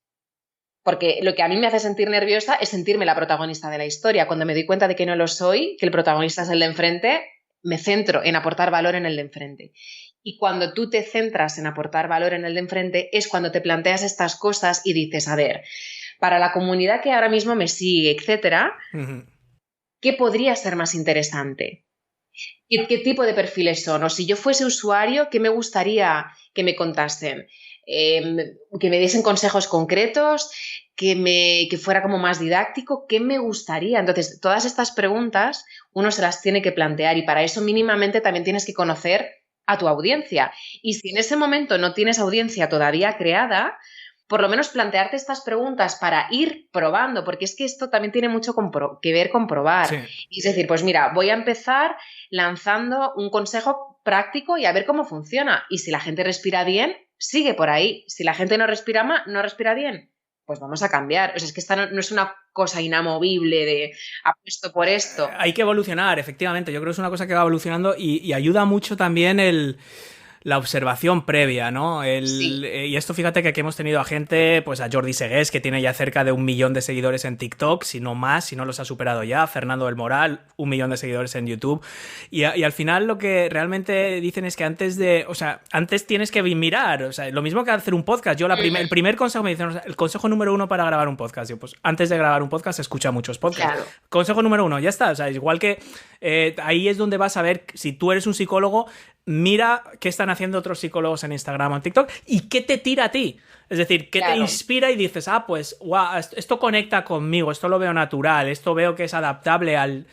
Porque lo que a mí me hace sentir nerviosa es sentirme la protagonista de la historia. Cuando me doy cuenta de que no lo soy, que el protagonista es el de enfrente, me centro en aportar valor en el de enfrente. Y cuando tú te centras en aportar valor en el de enfrente es cuando te planteas estas cosas y dices, a ver, para la comunidad que ahora mismo me sigue, etcétera, ¿qué podría ser más interesante? ¿Qué tipo de perfiles son? O si yo fuese usuario, ¿qué me gustaría que me contasen? Que me diesen consejos concretos, que fuera como más didáctico, ¿qué me gustaría? Entonces, todas estas preguntas uno se las tiene que plantear y para eso mínimamente también tienes que conocer a tu audiencia. Y si en ese momento no tienes audiencia todavía creada, por lo menos plantearte estas preguntas para ir probando, porque es que esto también tiene mucho que ver con probar. Sí. Y es decir, pues mira, voy a empezar lanzando un consejo práctico y a ver cómo funciona. Y si la gente respira bien, sigue por ahí. Si la gente no respira bien, pues vamos a cambiar. O sea, es que esta no es una cosa inamovible de apuesto por esto. Hay que evolucionar, efectivamente. Yo creo que es una cosa que va evolucionando y ayuda mucho también la observación previa, ¿no? Y esto fíjate que aquí hemos tenido a gente, pues a Jordi Segués, que tiene ya cerca de 1 millón de seguidores en TikTok, si no más, si no los ha superado ya, Fernando del Moral, 1 millón de seguidores en YouTube, y al final lo que realmente dicen es que antes tienes que mirar, o sea, lo mismo que hacer un podcast. Yo el primer consejo me dicen, el consejo número 1 para grabar un podcast, yo, pues antes de grabar un podcast escucha muchos podcasts. Claro. Consejo número 1, ya está, o sea, igual que ahí es donde vas a ver, si tú eres un psicólogo, mira qué están haciendo otros psicólogos en Instagram o en TikTok y qué te tira a ti. Es decir, qué te inspira y dices, pues, wow, esto conecta conmigo, esto lo veo natural, esto veo que es adaptable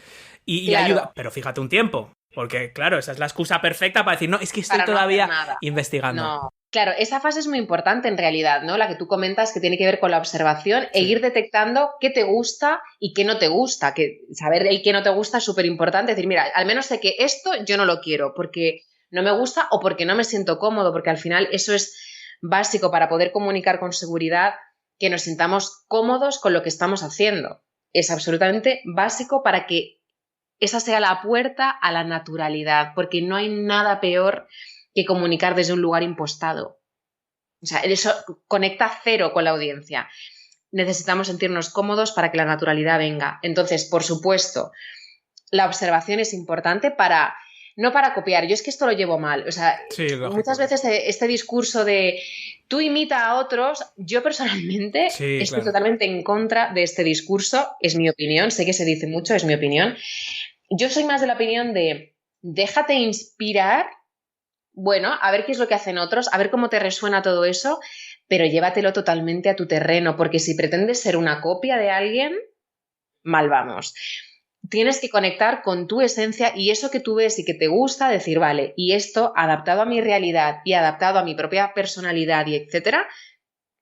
y ayuda. Pero fíjate un tiempo, porque, claro, esa es la excusa perfecta para decir, no, es que estoy todavía investigando. No. Claro, esa fase es muy importante en realidad, ¿no? La que tú comentas, que tiene que ver con la observación e ir detectando qué te gusta y qué no te gusta. Que saber el qué no te gusta es súper importante. Decir, mira, al menos sé que esto yo no lo quiero porque no me gusta o porque no me siento cómodo, porque al final eso es básico para poder comunicar con seguridad, que nos sintamos cómodos con lo que estamos haciendo. Es absolutamente básico para que esa sea la puerta a la naturalidad, porque no hay nada peor que comunicar desde un lugar impostado. O sea, eso conecta cero con la audiencia. Necesitamos sentirnos cómodos para que la naturalidad venga. Entonces, por supuesto, la observación es importante no para copiar. Yo es que esto lo llevo mal. O sea, muchas veces este discurso de tú imita a otros, yo personalmente estoy totalmente en contra de este discurso. Es mi opinión, sé que se dice mucho, es mi opinión. Yo soy más de la opinión de déjate inspirar. Bueno, a ver qué es lo que hacen otros, a ver cómo te resuena todo eso, pero llévatelo totalmente a tu terreno, porque si pretendes ser una copia de alguien, mal vamos. Tienes que conectar con tu esencia y eso que tú ves y que te gusta, decir, vale, y esto adaptado a mi realidad y adaptado a mi propia personalidad y etcétera,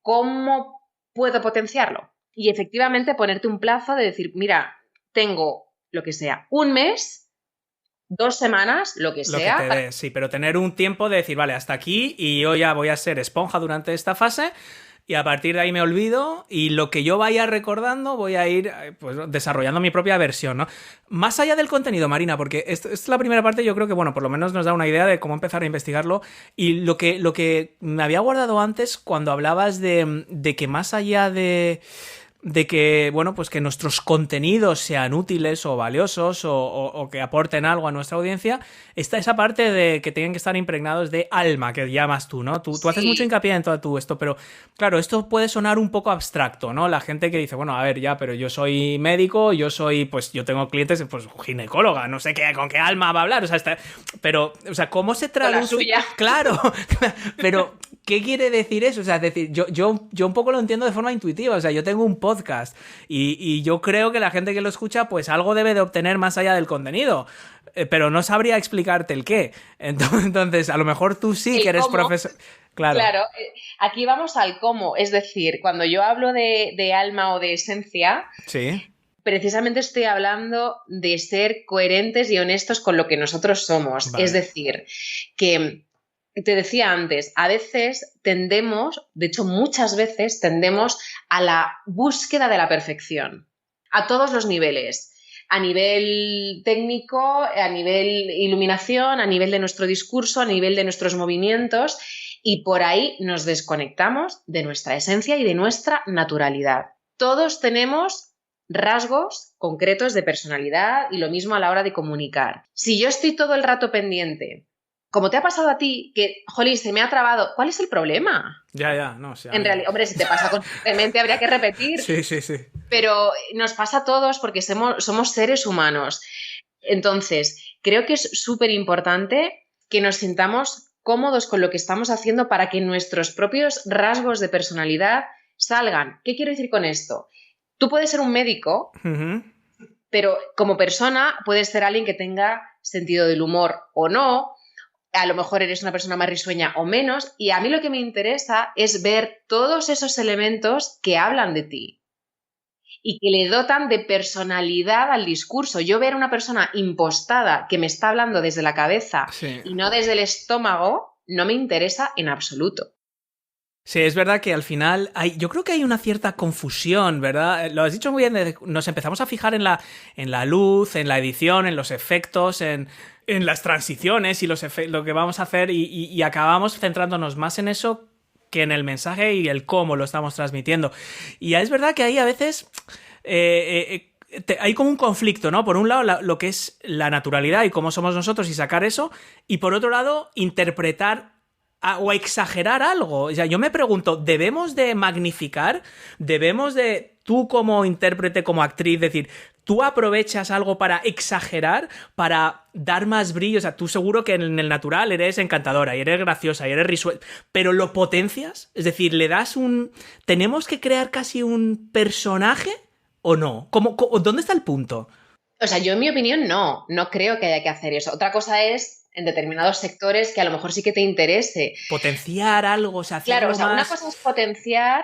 ¿cómo puedo potenciarlo? Y efectivamente ponerte un plazo de decir, mira, tengo lo que sea, 1 mes, 2 semanas, lo que sea. Que te dé, sí, pero tener un tiempo de decir, vale, hasta aquí y yo ya voy a ser esponja durante esta fase y a partir de ahí me olvido y lo que yo vaya recordando voy a ir pues, desarrollando mi propia versión, ¿no? Más allá del contenido, Marina, porque esta es la primera parte, yo creo que, bueno, por lo menos nos da una idea de cómo empezar a investigarlo y lo que me había guardado antes cuando hablabas de que más allá de que, bueno, pues que nuestros contenidos sean útiles o valiosos o que aporten algo a nuestra audiencia, está esa parte de que tienen que estar impregnados de alma, que llamas tú, ¿no? Tú haces mucho hincapié en todo esto, pero claro, esto puede sonar un poco abstracto, ¿no? La gente que dice, bueno, a ver, ya, pero yo soy médico, pues yo tengo clientes, pues ginecóloga, no sé con qué alma va a hablar, o sea, pero, o sea, ¿cómo se traduce? Con la suya. Claro, pero ¿qué quiere decir eso? O sea, es decir, yo un poco lo entiendo de forma intuitiva, o sea, yo tengo un podcast y yo creo que la gente que lo escucha pues algo debe de obtener más allá del contenido, pero no sabría explicarte el qué. Entonces, a lo mejor tú sí que eres profesor. Claro, aquí vamos al cómo, es decir, cuando yo hablo de alma o de esencia, precisamente estoy hablando de ser coherentes y honestos con lo que nosotros somos, es decir, que te decía antes, a veces tendemos, de hecho muchas veces tendemos a la búsqueda de la perfección, a todos los niveles, a nivel técnico, a nivel iluminación, a nivel de nuestro discurso, a nivel de nuestros movimientos y por ahí nos desconectamos de nuestra esencia y de nuestra naturalidad. Todos tenemos rasgos concretos de personalidad y lo mismo a la hora de comunicar. Si yo estoy todo el rato pendiente, como te ha pasado a ti, que, jolín, se me ha trabado, ¿cuál es el problema? Ya, no sé. En realidad, hombre, si te pasa constantemente habría que repetir. Sí. Pero nos pasa a todos porque somos seres humanos. Entonces, creo que es súper importante que nos sintamos cómodos con lo que estamos haciendo para que nuestros propios rasgos de personalidad salgan. ¿Qué quiero decir con esto? Tú puedes ser un médico, pero como persona puedes ser alguien que tenga sentido del humor o no. A lo mejor eres una persona más risueña o menos, y a mí lo que me interesa es ver todos esos elementos que hablan de ti y que le dotan de personalidad al discurso. Yo ver a una persona impostada que me está hablando desde la cabeza y no desde el estómago no me interesa en absoluto. Sí, es verdad que al final yo creo que hay una cierta confusión, ¿verdad? Lo has dicho muy bien, nos empezamos a fijar en la luz, en la edición, en los efectos, en las transiciones y lo que vamos a hacer y acabamos centrándonos más en eso que en el mensaje y el cómo lo estamos transmitiendo. Y es verdad que ahí a veces hay como un conflicto, ¿no? Por un lado, lo que es la naturalidad y cómo somos nosotros y sacar eso, y por otro lado, interpretar o exagerar algo. O sea, yo me pregunto, ¿debemos de magnificar? ¿Debemos de, tú como intérprete, como actriz, decir, tú aprovechas algo para exagerar, para dar más brillo? O sea, tú seguro que en el natural eres encantadora y eres graciosa y eres risueña, pero ¿lo potencias? Es decir, ¿le das un... ¿Tenemos que crear casi un personaje o no? ¿Dónde está el punto? O sea, yo en mi opinión no creo que haya que hacer eso. Otra cosa es en determinados sectores que a lo mejor sí que te interese. Potenciar algo, o sea, hacerlo claro, o sea, más... una cosa es potenciar,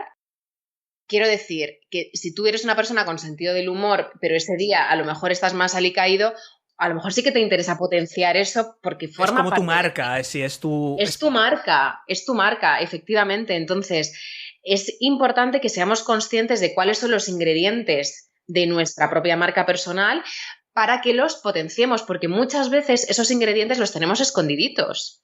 quiero decir, que si tú eres una persona con sentido del humor, pero ese día a lo mejor estás más alicaído, a lo mejor sí que te interesa potenciar eso porque forma parte... Es como tu marca, de... si es tu... Es tu marca, efectivamente. Entonces, es importante que seamos conscientes de cuáles son los ingredientes de nuestra propia marca personal para que los potenciemos, porque muchas veces esos ingredientes los tenemos escondiditos.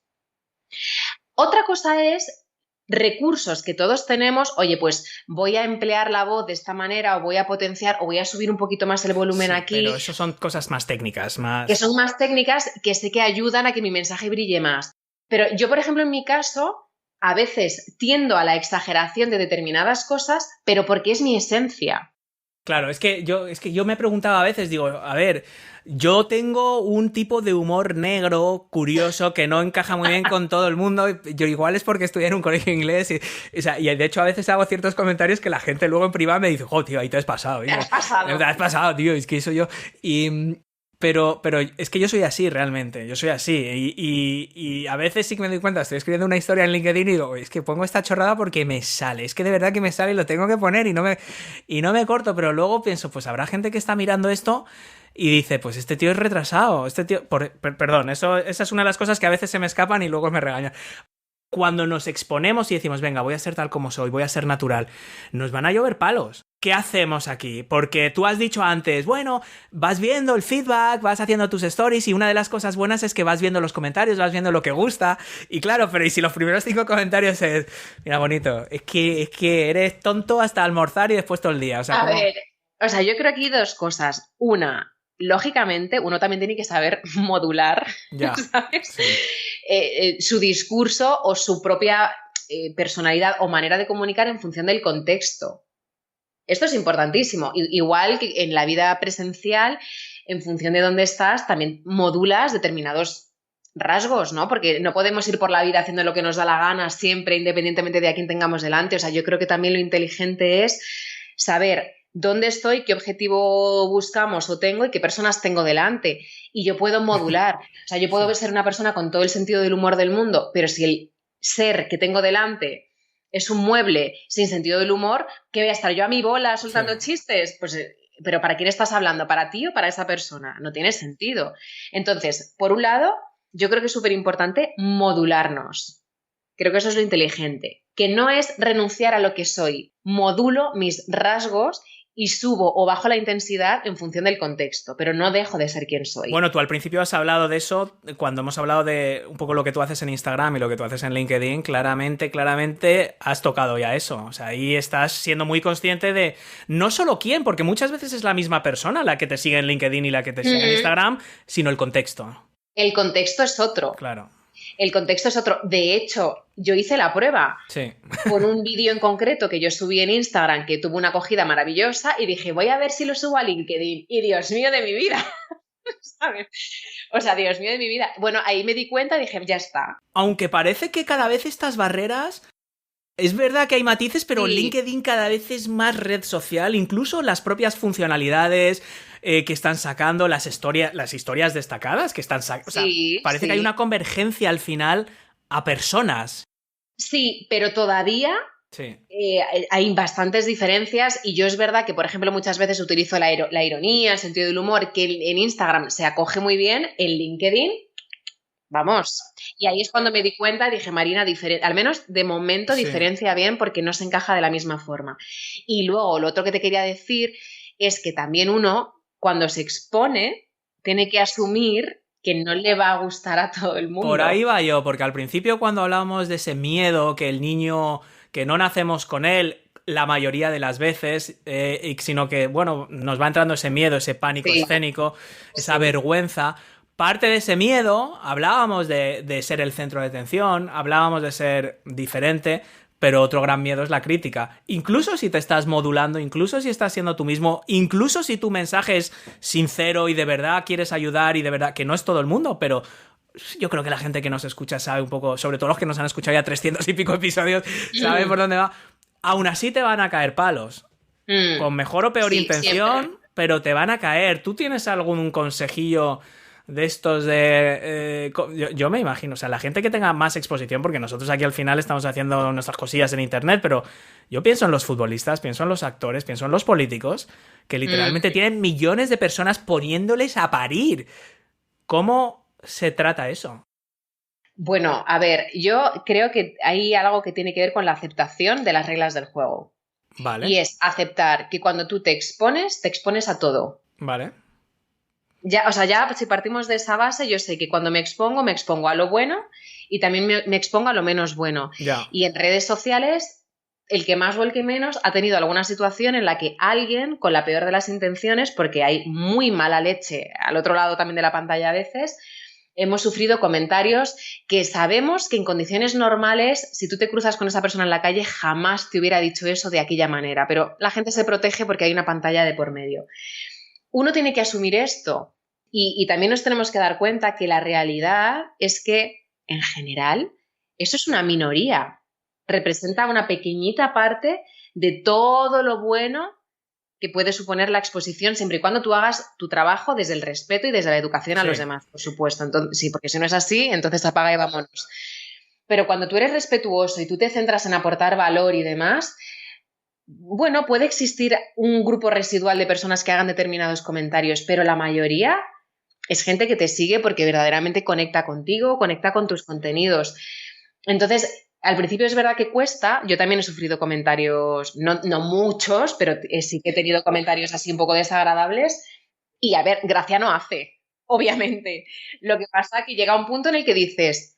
Otra cosa es recursos que todos tenemos, oye, pues voy a emplear la voz de esta manera o voy a potenciar o voy a subir un poquito más el volumen sí, aquí. Pero eso son cosas más técnicas, más... Que son más técnicas que sé que ayudan a que mi mensaje brille más. Pero yo, por ejemplo, en mi caso, a veces tiendo a la exageración de determinadas cosas, pero porque es mi esencia. Claro, es que yo me preguntaba a veces, digo, a ver, yo tengo un tipo de humor negro, curioso, que no encaja muy bien con todo el mundo. Yo igual es porque estudié en un colegio inglés o sea, y de hecho a veces hago ciertos comentarios que la gente luego en privado me dice, jo, tío, ahí te has pasado. Te has pasado. Te has pasado, tío, es que eso yo... Pero es que yo soy así realmente, yo soy así y a veces sí que me doy cuenta, estoy escribiendo una historia en LinkedIn y digo, es que pongo esta chorrada porque me sale, es que de verdad que me sale y lo tengo que poner y no me corto, pero luego pienso, pues habrá gente que está mirando esto y dice, pues este tío es retrasado, este tío... Perdón, esa es una de las cosas que a veces se me escapan y luego me regañan. Cuando nos exponemos y decimos, venga, voy a ser tal como soy, voy a ser natural, nos van a llover palos. ¿Qué hacemos aquí? Porque tú has dicho antes, bueno, vas viendo el feedback, vas haciendo tus stories y una de las cosas buenas es que vas viendo los comentarios, vas viendo lo que gusta. Y claro, pero ¿y si los primeros 5 comentarios es, mira, bonito, es que eres tonto hasta almorzar y después todo el día? O sea, a ver, o sea, yo creo aquí 2 cosas. Una, lógicamente, uno también tiene que saber modular, ya, ¿sabes? Sí. Su discurso o su propia personalidad o manera de comunicar en función del contexto. Esto es importantísimo. Igual que en la vida presencial, en función de dónde estás, también modulas determinados rasgos, ¿no? Porque no podemos ir por la vida haciendo lo que nos da la gana siempre, independientemente de a quién tengamos delante. O sea, yo creo que también lo inteligente es saber dónde estoy, qué objetivo buscamos o tengo y qué personas tengo delante. Y yo puedo modular. O sea, yo puedo ser una persona con todo el sentido del humor del mundo, pero si el ser que tengo delante es un mueble sin sentido del humor, ¿qué voy a estar yo a mi bola soltando chistes? Pues, ¿pero para quién estás hablando? ¿Para ti o para esa persona? No tiene sentido. Entonces, por un lado, yo creo que es súper importante modularnos. Creo que eso es lo inteligente. Que no es renunciar a lo que soy. Modulo mis rasgos y subo o bajo la intensidad en función del contexto, pero no dejo de ser quien soy. Bueno, tú al principio has hablado de eso, cuando hemos hablado de un poco lo que tú haces en Instagram y lo que tú haces en LinkedIn, claramente has tocado ya eso. O sea, ahí estás siendo muy consciente de no solo quién, porque muchas veces es la misma persona la que te sigue en LinkedIn y la que te sigue en Instagram, sino el contexto. El contexto es otro. Claro. El contexto es otro. De hecho, yo hice la prueba con un vídeo en concreto que yo subí en Instagram que tuvo una acogida maravillosa y dije, voy a ver si lo subo a LinkedIn. Y Dios mío de mi vida, ¿sabes? O sea, Dios mío de mi vida. Bueno, ahí me di cuenta y dije, ya está. Aunque parece que cada vez estas barreras... Es verdad que hay matices, pero sí. LinkedIn cada vez es más red social, incluso las propias funcionalidades que están sacando, las historias destacadas que están sacando. O sea, parece que hay una convergencia al final a personas. Sí, pero todavía hay bastantes diferencias y yo es verdad que, por ejemplo, muchas veces utilizo la ironía, el sentido del humor, que en Instagram se acoge muy bien, en LinkedIn Vamos. Y ahí es cuando me di cuenta y dije, Marina, al menos de momento Sí. diferencia bien porque no se encaja de la misma forma. Y luego lo otro que te quería decir es que también uno, cuando se expone, tiene que asumir que no le va a gustar a todo el Por mundo. ahí va yo, porque al principio cuando hablábamos de ese miedo que el niño, que no nacemos con él la mayoría de las veces, sino que, bueno, nos va entrando ese miedo, ese pánico Sí, escénico, esa sí. vergüenza. Parte de ese miedo, hablábamos de ser el centro de atención, hablábamos de ser diferente, pero otro gran miedo es la crítica. Incluso si te estás modulando, incluso si estás siendo tú mismo, incluso si tu mensaje es sincero y de verdad quieres ayudar y de verdad, que no es todo el mundo, pero yo creo que la gente que nos escucha sabe un poco, sobre todo los que nos han escuchado ya 300 y pico episodios, saben por dónde va. Aún así te van a caer palos. Con mejor o peor Sí, siempre. intención, pero te van a caer. ¿Tú tienes algún consejillo de estos de... yo me imagino, o sea, la gente que tenga más exposición, porque nosotros aquí al final estamos haciendo nuestras cosillas en internet, pero yo pienso en los futbolistas, pienso en los actores, pienso en los políticos, que literalmente tienen millones de personas poniéndoles a parir. ¿Cómo se trata eso? Bueno, a ver, yo creo que hay algo que tiene que ver con la aceptación de las reglas del juego. Vale, Y es aceptar que cuando tú te expones a todo. vale. Ya, o sea, ya si partimos de esa base, yo sé que cuando me expongo a lo bueno y también me expongo a lo menos bueno. Ya. Y en redes sociales, el que más o el que menos ha tenido alguna situación en la que alguien, con la peor de las intenciones, porque hay muy mala leche al otro lado también de la pantalla a veces, hemos sufrido comentarios que sabemos que en condiciones normales, si tú te cruzas con esa persona en la calle, jamás te hubiera dicho eso de aquella manera, pero la gente se protege porque hay una pantalla de por medio. Uno tiene que asumir esto y también nos tenemos que dar cuenta que la realidad es que, en general, eso es una minoría. Representa una pequeñita parte de todo lo bueno que puede suponer la exposición, siempre y cuando tú hagas tu trabajo desde el respeto y desde la educación a Sí. los demás, por supuesto. Entonces, sí, porque si no es así, entonces apaga y vámonos. Pero cuando tú eres respetuoso y tú te centras en aportar valor y demás, bueno, puede existir un grupo residual de personas que hagan determinados comentarios, pero la mayoría es gente que te sigue porque verdaderamente conecta contigo, conecta con tus contenidos. Entonces, al principio es verdad que cuesta. Yo también he sufrido comentarios, no muchos, pero sí que he tenido comentarios así un poco desagradables. Y a ver, gracia no hace, obviamente. Lo que pasa es que llega un punto en el que dices,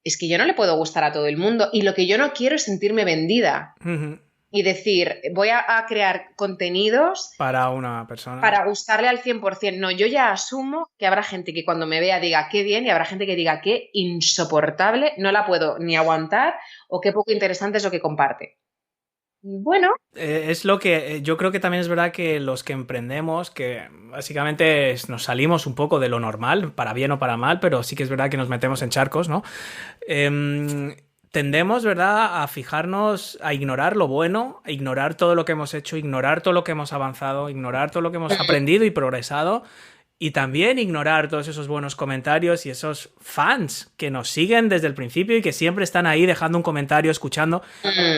es que yo no le puedo gustar a todo el mundo y lo que yo no quiero es sentirme vendida y decir, voy a crear contenidos Para una persona. para gustarle al 100%. No, yo ya asumo que habrá gente que cuando me vea diga qué bien y habrá gente que diga qué insoportable, no la puedo ni aguantar o qué poco interesante es lo que comparte. Bueno, Es lo que yo creo que también es verdad que los que emprendemos, que básicamente nos salimos un poco de lo normal, para bien o para mal, pero sí que es verdad que nos metemos en charcos, ¿no? Tendemos, ¿verdad?, a fijarnos, a ignorar lo bueno, a ignorar todo lo que hemos hecho, ignorar todo lo que hemos avanzado, ignorar todo lo que hemos aprendido y progresado, y también ignorar todos esos buenos comentarios y esos fans que nos siguen desde el principio y que siempre están ahí dejando un comentario, escuchando,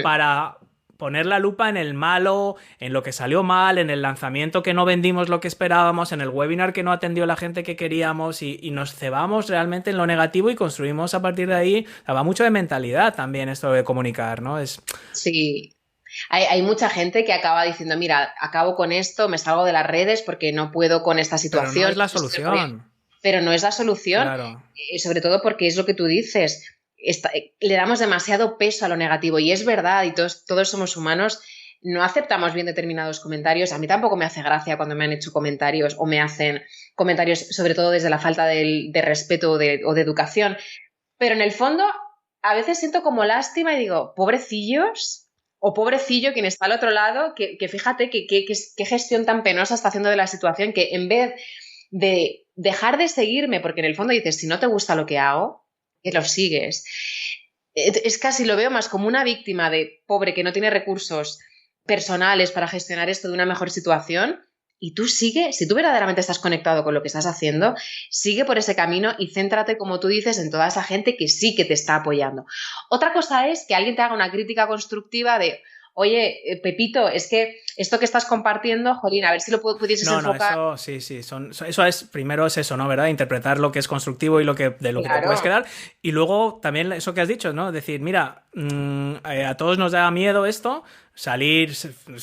para poner la lupa en el malo, en lo que salió mal, en el lanzamiento que no vendimos lo que esperábamos, en el webinar que no atendió la gente que queríamos y nos cebamos realmente en lo negativo y construimos a partir de ahí. Va mucho de mentalidad también esto de comunicar, ¿no? sí. Hay mucha gente que acaba diciendo, mira, acabo con esto, me salgo de las redes porque no puedo con esta Pero situación. no es la solución. Pero no es la solución, Claro. sobre todo porque es lo que tú dices. Le damos demasiado peso a lo negativo y es verdad, y todos somos humanos, no aceptamos bien determinados comentarios. A mí tampoco me hace gracia cuando me han hecho comentarios o me hacen comentarios, sobre todo desde la falta de respeto o de educación. Pero en el fondo, a veces siento como lástima y digo, pobrecillos o pobrecillo quien está al otro lado, que fíjate qué gestión tan penosa está haciendo de la situación, que en vez de dejar de seguirme, porque en el fondo dices, si no te gusta lo que hago, que lo sigues. Es casi lo veo más como una víctima de pobre que no tiene recursos personales para gestionar esto de una mejor situación. Y tú sigue, si tú verdaderamente estás conectado con lo que estás haciendo, sigue por ese camino y céntrate, como tú dices, en toda esa gente que sí que te está apoyando. Otra cosa es que alguien te haga una crítica constructiva de, oye, Pepito, es que esto que estás compartiendo, jolín, a ver si lo pudieses enfocar. Eso sí, eso es, primero es eso, ¿no? ¿Verdad? Interpretar lo que es constructivo y de lo que te puedes quedar. Y luego también eso que has dicho, ¿no? Decir, mira, a todos nos da miedo esto, salir,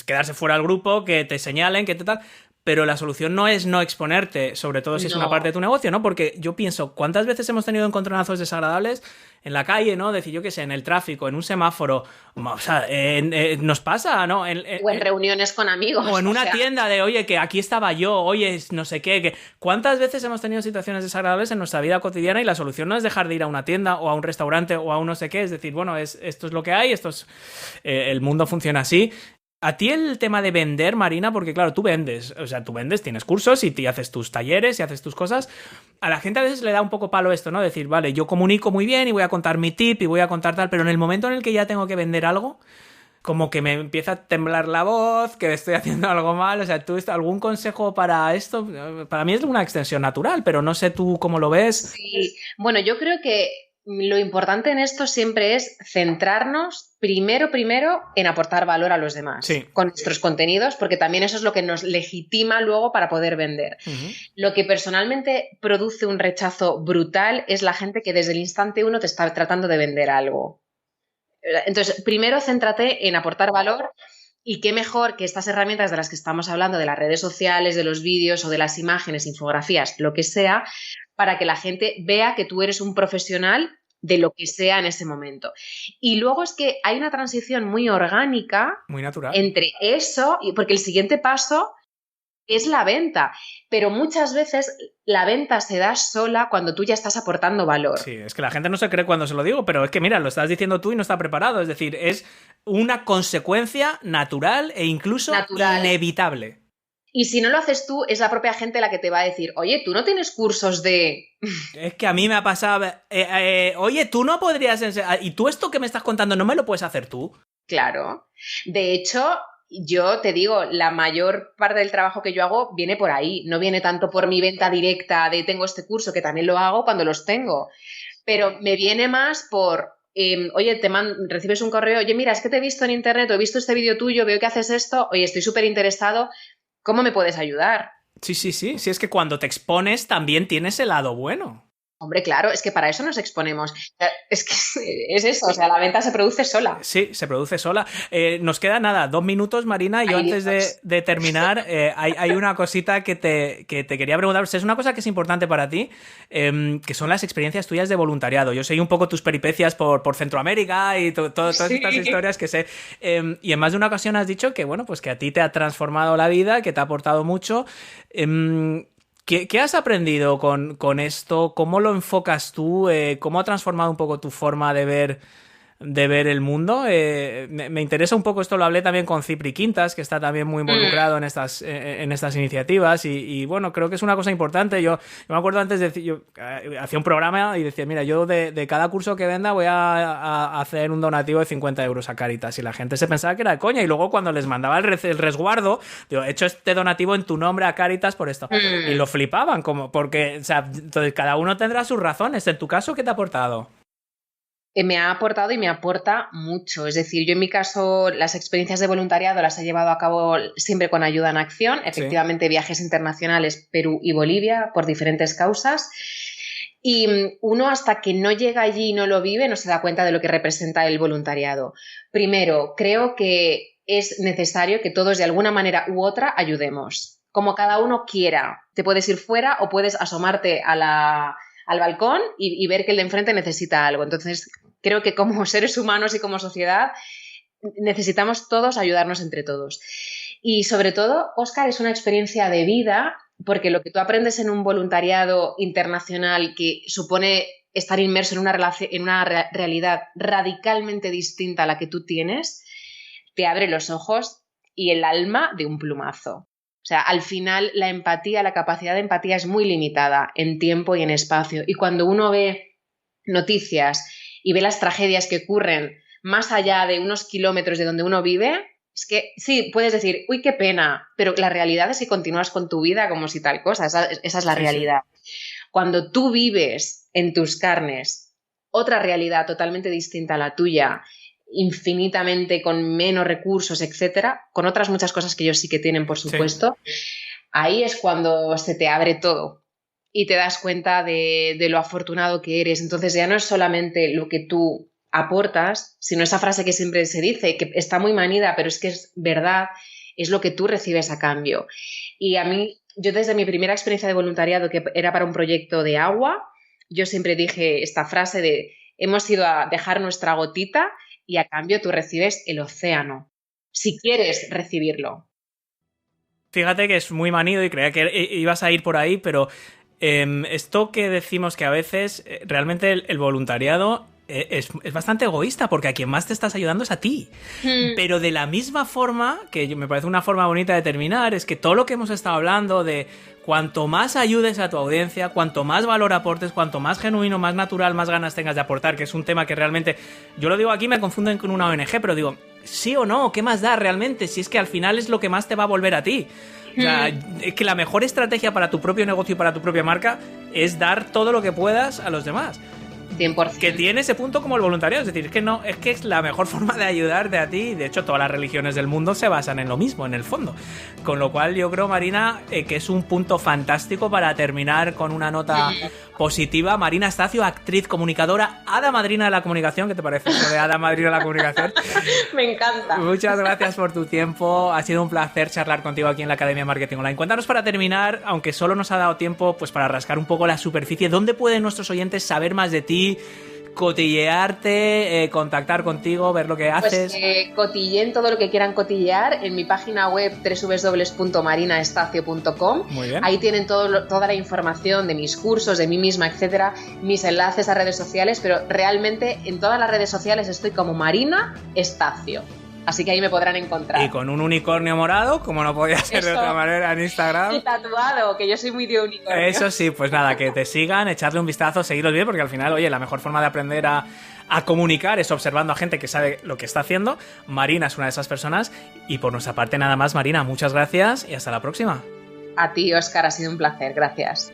quedarse fuera del grupo, que te señalen, que te tal... Pero la solución no es no exponerte, sobre todo si es una parte de tu negocio, ¿no? Porque yo pienso, ¿cuántas veces hemos tenido encontronazos desagradables en la calle, ¿no? Decir, yo qué sé, en el tráfico, en un semáforo, o sea, nos pasa, ¿no? O en reuniones con amigos. O en una tienda de, oye, que aquí estaba yo, oye, no sé qué, que... ¿Cuántas veces hemos tenido situaciones desagradables en nuestra vida cotidiana y la solución no es dejar de ir a una tienda o a un restaurante o a un no sé qué? Es decir, bueno, esto es lo que hay, el mundo funciona así. A ti el tema de vender, Marina, porque claro, tú vendes, tienes cursos y te haces tus talleres y haces tus cosas. A la gente a veces le da un poco palo esto, ¿no? Decir, vale, yo comunico muy bien y voy a contar mi tip y voy a contar tal, pero en el momento en el que ya tengo que vender algo, como que me empieza a temblar la voz, que estoy haciendo algo mal. O sea, ¿tú algún consejo para esto? Para mí es una extensión natural, pero no sé tú cómo lo ves. Sí, bueno, yo creo que lo importante en esto siempre es centrarnos primero en aportar valor a los demás con nuestros contenidos, porque también eso es lo que nos legitima luego para poder vender. Lo que personalmente produce un rechazo brutal es la gente que desde el instante uno te está tratando de vender algo. Entonces, primero céntrate en aportar valor. Y qué mejor que estas herramientas de las que estamos hablando, de las redes sociales, de los vídeos o de las imágenes, infografías, lo que sea, para que la gente vea que tú eres un profesional de lo que sea en ese momento. Y luego es que hay una transición muy orgánica, muy natural, entre eso, porque el siguiente paso es la venta, pero muchas veces la venta se da sola cuando tú ya estás aportando valor. Sí, es que la gente no se cree cuando se lo digo, pero es que mira, lo estás diciendo tú y no está preparado, es decir, es una consecuencia natural e incluso inevitable. Y si no lo haces tú, es la propia gente la que te va a decir, oye, tú no tienes cursos de... Es que a mí me ha pasado, oye, tú no podrías enseñar, y tú esto que me estás contando no me lo puedes hacer tú. Claro, de hecho... Yo te digo, la mayor parte del trabajo que yo hago viene por ahí, no viene tanto por mi venta directa de tengo este curso, que también lo hago cuando los tengo, pero me viene más por, oye, recibes un correo, oye, mira, es que te he visto en internet, o he visto este vídeo tuyo, veo que haces esto, oye, estoy súper interesado, ¿cómo me puedes ayudar? Sí, es que cuando te expones también tienes el lado bueno. Hombre, claro, es que para eso nos exponemos. Es que es eso, o sea, la venta se produce sola. Sí, se produce sola. Nos queda nada, 2 minutos, Marina, y yo antes de terminar, hay una cosita que te quería preguntar. O sea, es una cosa que es importante para ti, que son las experiencias tuyas de voluntariado. Yo sé un poco tus peripecias por Centroamérica y todas estas historias que sé. Y en más de una ocasión has dicho que, bueno, pues que a ti te ha transformado la vida, que te ha aportado mucho. ¿Qué has aprendido con esto? ¿Cómo lo enfocas tú? ¿Cómo ha transformado un poco tu forma de ver el mundo? Me interesa un poco, esto lo hablé también con Cipri Quintas, que está también muy involucrado en estas iniciativas y bueno, creo que es una cosa importante. Yo me acuerdo antes yo hacía un programa y decía, mira, yo de cada curso que venda voy a hacer un donativo de 50 euros a Cáritas, y la gente se pensaba que era de coña, y luego cuando les mandaba el resguardo, digo, he hecho este donativo en tu nombre a Cáritas por esto, y lo flipaban, como porque, o sea, entonces cada uno tendrá sus razones. En tu caso, ¿qué te ha aportado? Me ha aportado y me aporta mucho. Es decir, yo en mi caso las experiencias de voluntariado las he llevado a cabo siempre con Ayuda en Acción. Efectivamente, viajes internacionales, Perú y Bolivia, por diferentes causas. Y uno, hasta que no llega allí y no lo vive, no se da cuenta de lo que representa el voluntariado. Primero, creo que es necesario que todos de alguna manera u otra ayudemos. Como cada uno quiera. Te puedes ir fuera o puedes asomarte al balcón y ver que el de enfrente necesita algo. Entonces, creo que como seres humanos y como sociedad necesitamos todos ayudarnos entre todos. Y sobre todo, Óscar, es una experiencia de vida, porque lo que tú aprendes en un voluntariado internacional que supone estar inmerso en una realidad radicalmente distinta a la que tú tienes, te abre los ojos y el alma de un plumazo. O sea, al final la empatía, la capacidad de empatía es muy limitada en tiempo y en espacio. Y cuando uno ve noticias y ve las tragedias que ocurren más allá de unos kilómetros de donde uno vive, es que sí, puedes decir, uy, qué pena, pero la realidad es que continúas con tu vida como si tal cosa. Esa es la realidad. Cuando tú vives en tus carnes otra realidad totalmente distinta a la tuya infinitamente con menos recursos, etcétera, con otras muchas cosas que ellos sí que tienen, por supuesto, ahí es cuando se te abre todo y te das cuenta de lo afortunado que eres. Entonces ya no es solamente lo que tú aportas, sino esa frase que siempre se dice, que está muy manida, pero es que es verdad, es lo que tú recibes a cambio. Y a mí, yo desde mi primera experiencia de voluntariado, que era para un proyecto de agua, yo siempre dije esta frase de hemos ido a dejar nuestra gotita y a cambio tú recibes el océano, si quieres recibirlo. Fíjate que es muy manido y creía que ibas a ir por ahí, pero esto que decimos que a veces realmente el voluntariado es bastante egoísta, porque a quien más te estás ayudando es a ti. Pero de la misma forma, que me parece una forma bonita de terminar, es que todo lo que hemos estado hablando de cuanto más ayudes a tu audiencia, cuanto más valor aportes, cuanto más genuino, más natural, más ganas tengas de aportar, que es un tema que realmente, yo lo digo aquí, me confunden con una ONG, pero digo, sí o no, ¿qué más da realmente? Si es que al final es lo que más te va a volver a ti. O sea, es que la mejor estrategia para tu propio negocio y para tu propia marca es dar todo lo que puedas a los demás. 100%. Que tiene ese punto como el voluntariado, es decir, es que es la mejor forma de ayudarte a ti. De hecho, todas las religiones del mundo se basan en lo mismo, en el fondo. Con lo cual yo creo, Marina, que es un punto fantástico para terminar con una nota positiva. Marina Estacio, actriz, comunicadora, hada madrina de la comunicación. ¿Qué te parece eso de hada madrina de la comunicación? Me encanta. Muchas gracias por tu tiempo. Ha sido un placer charlar contigo aquí en la Academia de Marketing Online. Cuéntanos, para terminar, aunque solo nos ha dado tiempo pues para rascar un poco la superficie, ¿dónde pueden nuestros oyentes saber más de ti, cotillearte, contactar contigo, ver lo que haces? Pues cotilleen todo lo que quieran cotillear en mi página web www.marinaestacio.com. Muy bien. Ahí tienen toda la información de mis cursos, de mí misma, etcétera, mis enlaces a redes sociales, pero realmente en todas las redes sociales estoy como Marina Estacio. Así que ahí me podrán encontrar. Y con un unicornio morado, como no podía ser de otra manera, en Instagram. Y tatuado, que yo soy muy de unicornio. Eso sí, pues nada, que te sigan, echarle un vistazo, seguirlos bien, porque al final, oye, la mejor forma de aprender a comunicar es observando a gente que sabe lo que está haciendo. Marina es una de esas personas. Y por nuestra parte, nada más, Marina, muchas gracias y hasta la próxima. A ti, Óscar, ha sido un placer. Gracias.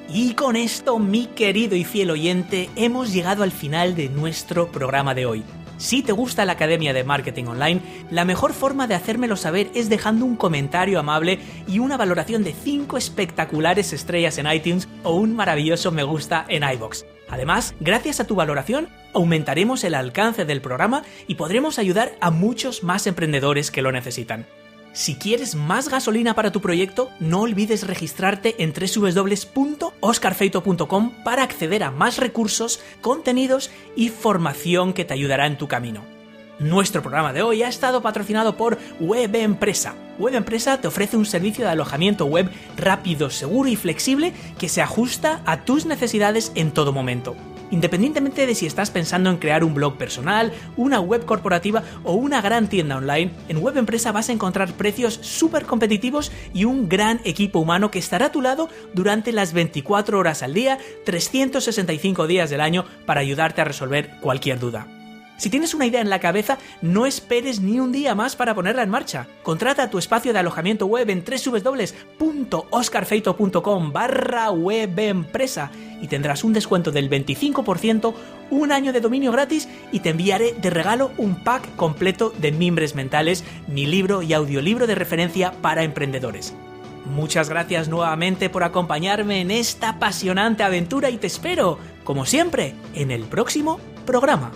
Y con esto, mi querido y fiel oyente, hemos llegado al final de nuestro programa de hoy. Si te gusta la Academia de Marketing Online, la mejor forma de hacérmelo saber es dejando un comentario amable y una valoración de 5 espectaculares estrellas en iTunes o un maravilloso me gusta en iVoox. Además, gracias a tu valoración, aumentaremos el alcance del programa y podremos ayudar a muchos más emprendedores que lo necesitan. Si quieres más gasolina para tu proyecto, no olvides registrarte en www.oscarfeito.com para acceder a más recursos, contenidos y formación que te ayudará en tu camino. Nuestro programa de hoy ha estado patrocinado por WebEmpresa. WebEmpresa te ofrece un servicio de alojamiento web rápido, seguro y flexible que se ajusta a tus necesidades en todo momento. Independientemente de si estás pensando en crear un blog personal, una web corporativa o una gran tienda online, en WebEmpresa vas a encontrar precios súper competitivos y un gran equipo humano que estará a tu lado durante las 24 horas al día, 365 días del año para ayudarte a resolver cualquier duda. Si tienes una idea en la cabeza, no esperes ni un día más para ponerla en marcha. Contrata tu espacio de alojamiento web en www.oscarfeito.com/webempresa y tendrás un descuento del 25%, un año de dominio gratis y te enviaré de regalo un pack completo de mimbres mentales, mi libro y audiolibro de referencia para emprendedores. Muchas gracias nuevamente por acompañarme en esta apasionante aventura y te espero, como siempre, en el próximo programa.